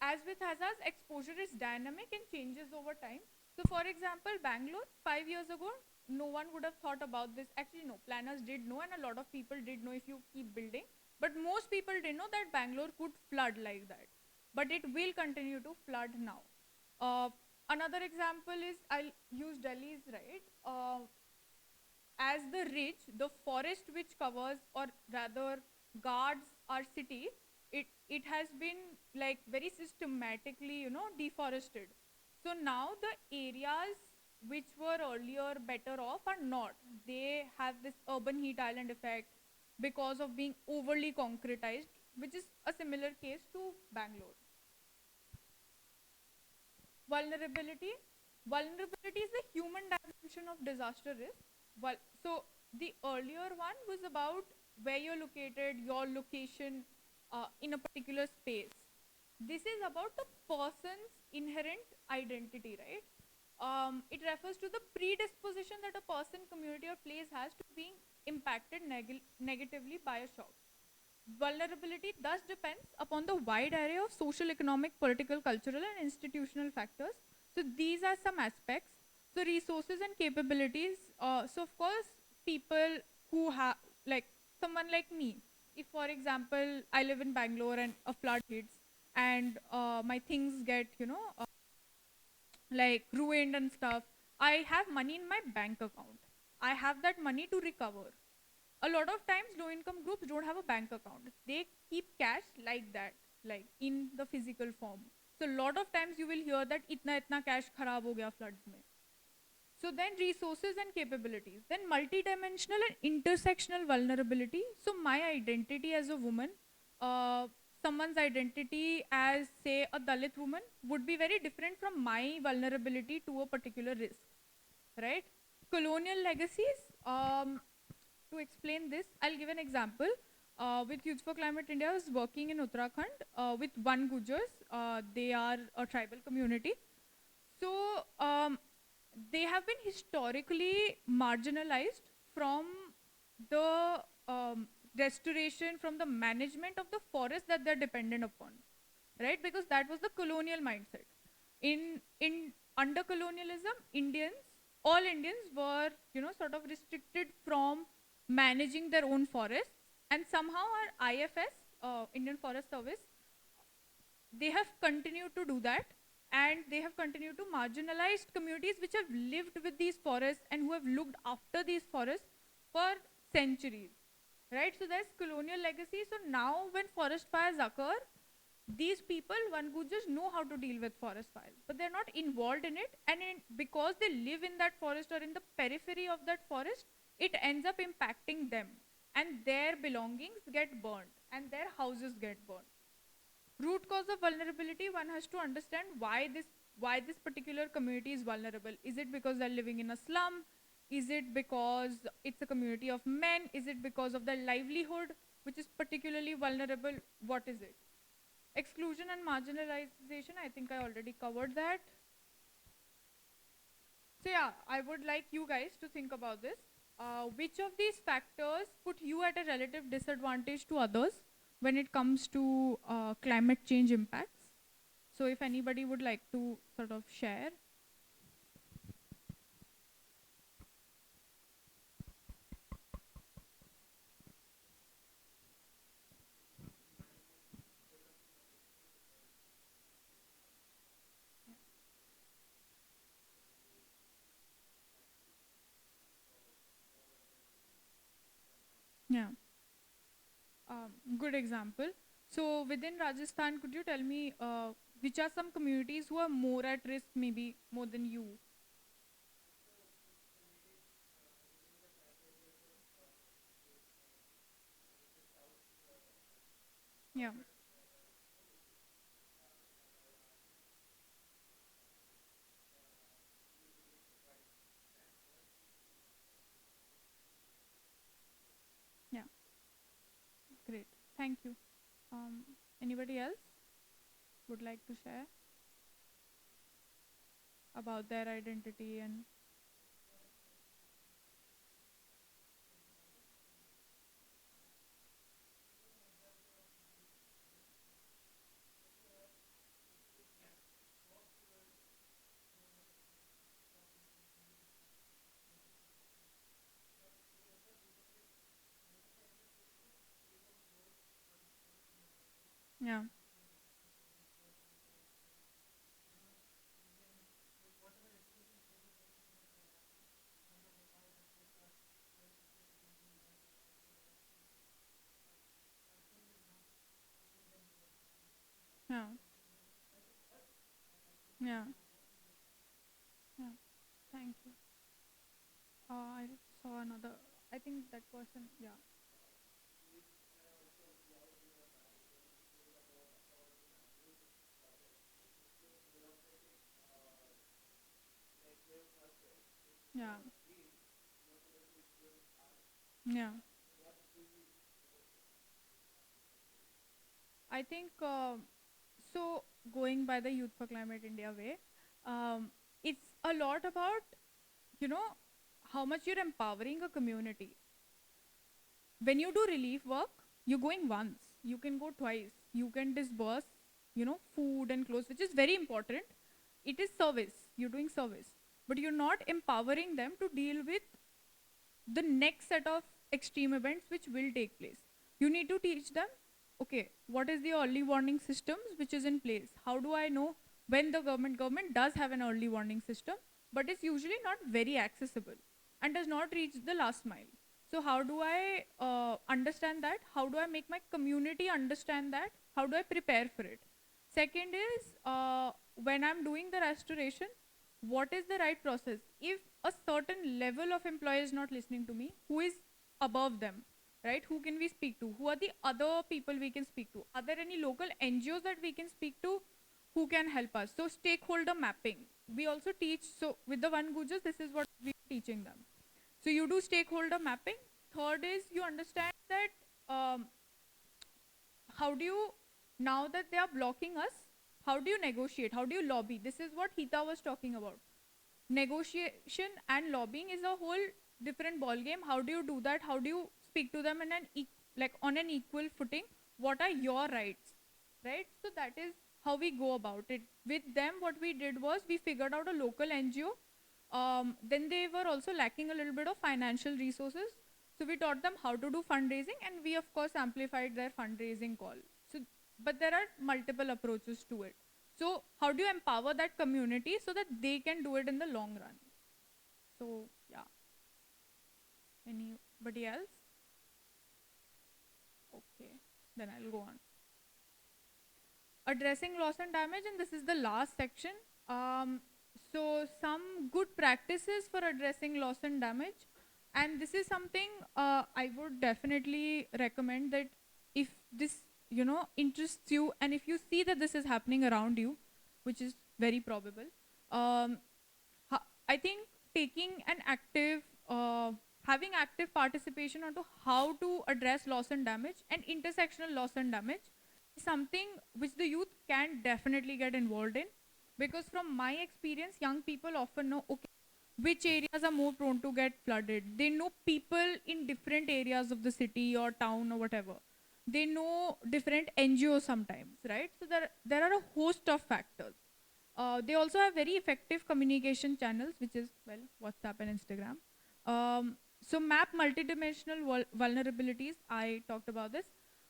Speaker 1: As with hazards, exposure is dynamic and changes over time. So, for example, Bangalore 5 years ago, no one would have thought about this. Actually, no, planners did know, and a lot of people did know if you keep building. But most people didn't know that Bangalore could flood like that. But it will continue to flood now. Another example is, I'll use Delhi's, right? As the ridge, the forest which covers or rather guards our city, it has been like very systematically, deforested. So now the areas which were earlier better off are not. They have this urban heat island effect because of being overly concretized, which is a similar case to Bangalore. Vulnerability. Vulnerability is the human dimension of disaster risk. Well, so the earlier one was about where you're located, your location in a particular space. This is about the person's inherent identity, right? It refers to the predisposition that a person, community, or place has to being impacted negatively by a shock. Vulnerability thus depends upon the wide array of social, economic, political, cultural, and institutional factors. So these are some aspects. So resources and capabilities. So of course, people who have, like someone like me, if for example I live in Bangalore and a flood hits and my things get like ruined and stuff, I have money in my bank account. I have that money to recover. A lot of times low income groups don't have a bank account. They keep cash like that, like in the physical form. So a lot of times you will hear that itna itna cash kharab ho gaya floods mein. So then resources and capabilities, then multidimensional and intersectional vulnerability. So my identity as a woman, uh, someone's identity as say a Dalit woman would be very different from my vulnerability to a particular risk, right? Colonial legacies. To explain this, I'll give an example. With Youth for Climate India, I was working in Uttarakhand with One Gujars. They are a tribal community. So they have been historically marginalized from the restoration, from the management of the forest that they're dependent upon, right? Because that was the colonial mindset. In under colonialism, all Indians were sort of restricted from managing their own forests, and somehow our IFS, Indian Forest Service, they have continued to do that, and they have continued to marginalize communities which have lived with these forests and who have looked after these forests for centuries, right? So there's colonial legacy. So now when forest fires occur, these people, One Gujars, know how to deal with forest fires, but they're not involved in it, and because they live in that forest or in the periphery of that forest, it ends up impacting them, and their belongings get burned and their houses get burned. Root cause of vulnerability, one has to understand why this particular community is vulnerable. Is it because they're living in a slum? Is it because it's a community of men? Is it because of their livelihood which is particularly vulnerable? What is it? Exclusion and marginalization, I think I already covered that. So yeah, I would like you guys to think about this. Which of these factors put you at a relative disadvantage to others when it comes to climate change impacts? So if anybody would like to sort of share. Yeah. Good example. So within Rajasthan, could you tell me which are some communities who are more at risk, maybe more than you? Yeah. thank you. Anybody else would like to share about their identity and yeah, yeah, yeah, yeah. Thank you. I saw another. I think that person. Yeah, yeah, yeah. I think so. Going by the Youth for Climate India way, um, it's a lot about you know how much you're empowering a community. When you do relief work, you're going once. You can go twice. You can disburse, food and clothes, which is very important. It is service. You're doing service, but you're not empowering them to deal with the next set of extreme events which will take place. You need to teach them, okay, what is the early warning systems which is in place? How do I know when the government does have an early warning system, but it's usually not very accessible and does not reach the last mile. So how do I understand that? How do I make my community understand that? How do I prepare for it? Second is when I'm doing the restoration, what is the right process? If a certain level of employee is not listening to me, who is above them, right? Who can we speak to? Who are the other people we can speak to? Are there any local NGOs that we can speak to who can help us? So stakeholder mapping. We also teach, so with the One Gujas, this is what we're teaching them. So you do stakeholder mapping. Third is you understand that how do you, now that they are blocking us, how do you negotiate? How do you lobby? This is what Hita was talking about. Negotiation and lobbying is a whole different ball game. How do you do that? How do you speak to them in like on an equal footing? What are your rights, right? So that is how we go about it. With them, what we did was we figured out a local NGO. Then they were also lacking a little bit of financial resources. So we taught them how to do fundraising, and we of course amplified their fundraising call. So, but there are multiple approaches to it. So how do you empower that community so that they can do it in the long run? So yeah. Anybody else? Okay, then I'll go on. Addressing loss and damage, and this is the last section. So some good practices for addressing loss and damage, and this is something I would definitely recommend that if this interests you, and if you see that this is happening around you, which is very probable, um, I think taking an active having active participation onto how to address loss and damage and intersectional loss and damage is something which the youth can definitely get involved in, because from my experience, young people often know, okay, which areas are more prone to get flooded. They know people in different areas of the city or town or whatever. They know different NGOs sometimes, right? So there are a host of factors. They also have very effective communication channels, which is, well, WhatsApp and Instagram. So map multidimensional vulnerabilities. I talked about this.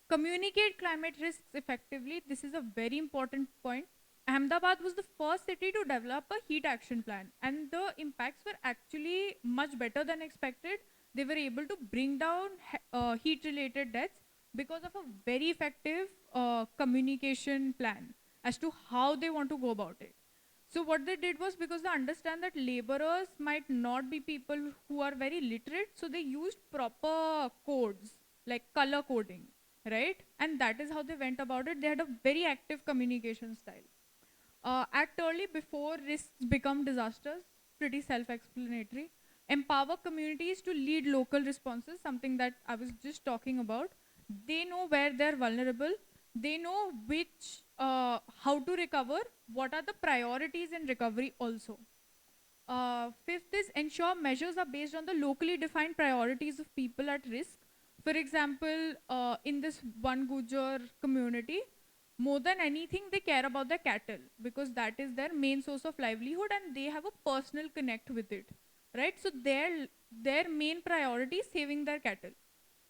Speaker 1: Communicate climate risks effectively. This is a very important point. Ahmedabad was the first city to develop a heat action plan, and the impacts were actually much better than expected. They were able to bring down heat-related deaths because of a very effective communication plan as to how they want to go about it. So what they did was, because they understand that laborers might not be people who are very literate, so they used proper codes like color coding, right? And that is how they went about it. They had a very active communication style. Act early before risks become disasters, pretty self-explanatory. Empower communities to lead local responses, something that I was just talking about. They know where they're vulnerable. They know how to recover, what are the priorities in recovery also. Fifth is ensure measures are based on the locally defined priorities of people at risk. For example, in this one Gujar community, more than anything, they care about their cattle because that is their main source of livelihood and they have a personal connect with it, right? So their main priority is saving their cattle.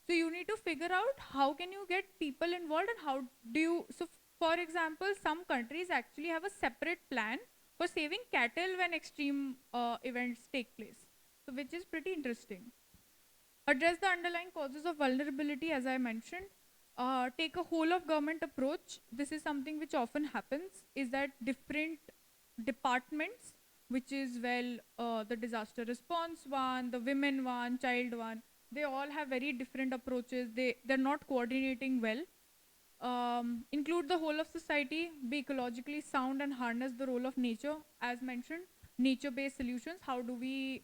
Speaker 1: So you need to figure out how can you get people involved and how do you, so for example, some countries actually have a separate plan for saving cattle when extreme events take place. So which is pretty interesting. Address the underlying causes of vulnerability, as I mentioned. Take a whole of government approach. This is something which often happens, is that different departments, which is the disaster response one, the women one, child one, they all have very different approaches. They're not coordinating well. Include the whole of society, be ecologically sound and harness the role of nature. As mentioned, nature-based solutions, how do we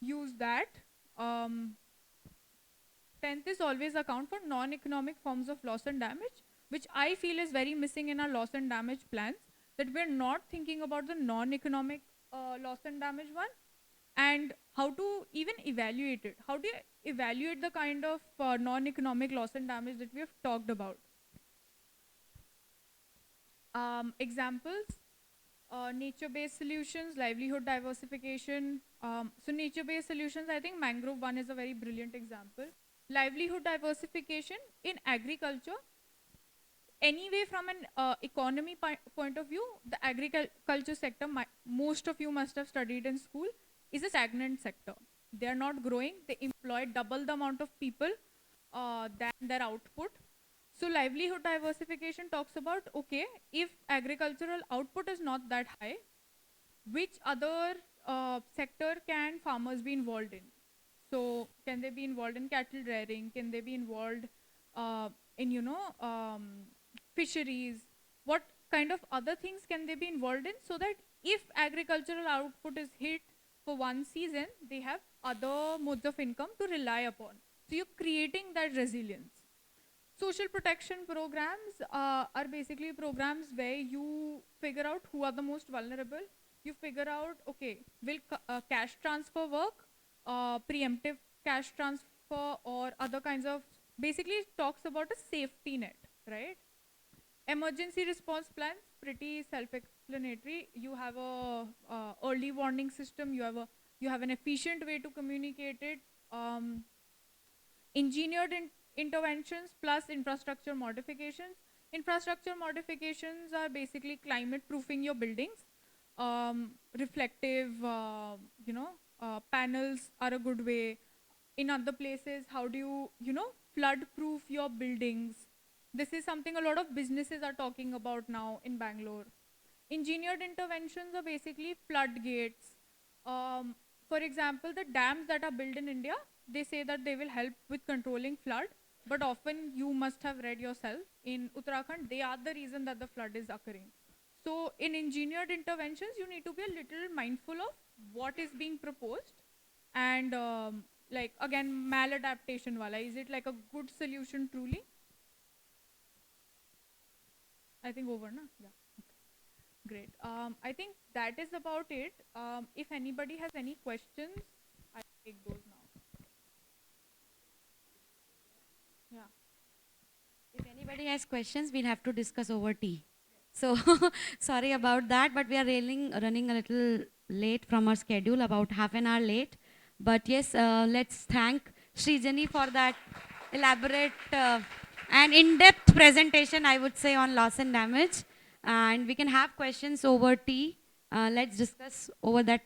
Speaker 1: use that? 10th is always account for non-economic forms of loss and damage, which I feel is very missing in our loss and damage plans, that we're not thinking about the non-economic loss and damage one, and how to even evaluate it. How do you evaluate the kind of non-economic loss and damage that we have talked about? Examples, nature-based solutions, livelihood diversification. So nature-based solutions, I think mangrove one is a very brilliant example. Livelihood diversification in agriculture, anyway from an economy point of view, the agriculture sector, most of you must have studied in school, is a stagnant sector. They are not growing. They employ double the amount of people than their output. So livelihood diversification talks about, okay, if agricultural output is not that high, which other sector can farmers be involved in? So can they be involved in cattle rearing? Can they be involved in fisheries? What kind of other things can they be involved in, so that if agricultural output is hit for one season, they have other modes of income to rely upon. So you're creating that resilience. Social protection programs are basically programs where you figure out who are the most vulnerable. You figure out, okay, will cash transfer work, preemptive cash transfer, or other kinds of, basically it talks about a safety net, right? Emergency response plans, pretty self-explanatory. You have a early warning system. You have an efficient way to communicate it. Engineered interventions plus infrastructure modifications. Infrastructure modifications are basically climate proofing your buildings. Reflective, panels are a good way. In other places, how do you, flood proof your buildings? This is something a lot of businesses are talking about now in Bangalore. Engineered interventions are basically floodgates. For example, the dams that are built in India, they say that they will help with controlling flood, but often you must have read yourself, in Uttarakhand, they are the reason that the flood is occurring. So in engineered interventions, you need to be a little mindful of what is being proposed, and like again, maladaptation wala, is it like a good solution truly? I think over, na? Yeah. Okay. Great. I think that is about it. If anybody has any questions, I'll take those now. Yeah.
Speaker 10: If anybody has questions, we'll have to discuss over tea. So sorry about that, but we are running a little late from our schedule, about half an hour late. But yes, let's thank Srijani for that elaborate and in-depth presentation, I would say, on loss and damage. And we can have questions over tea. Let's discuss over that.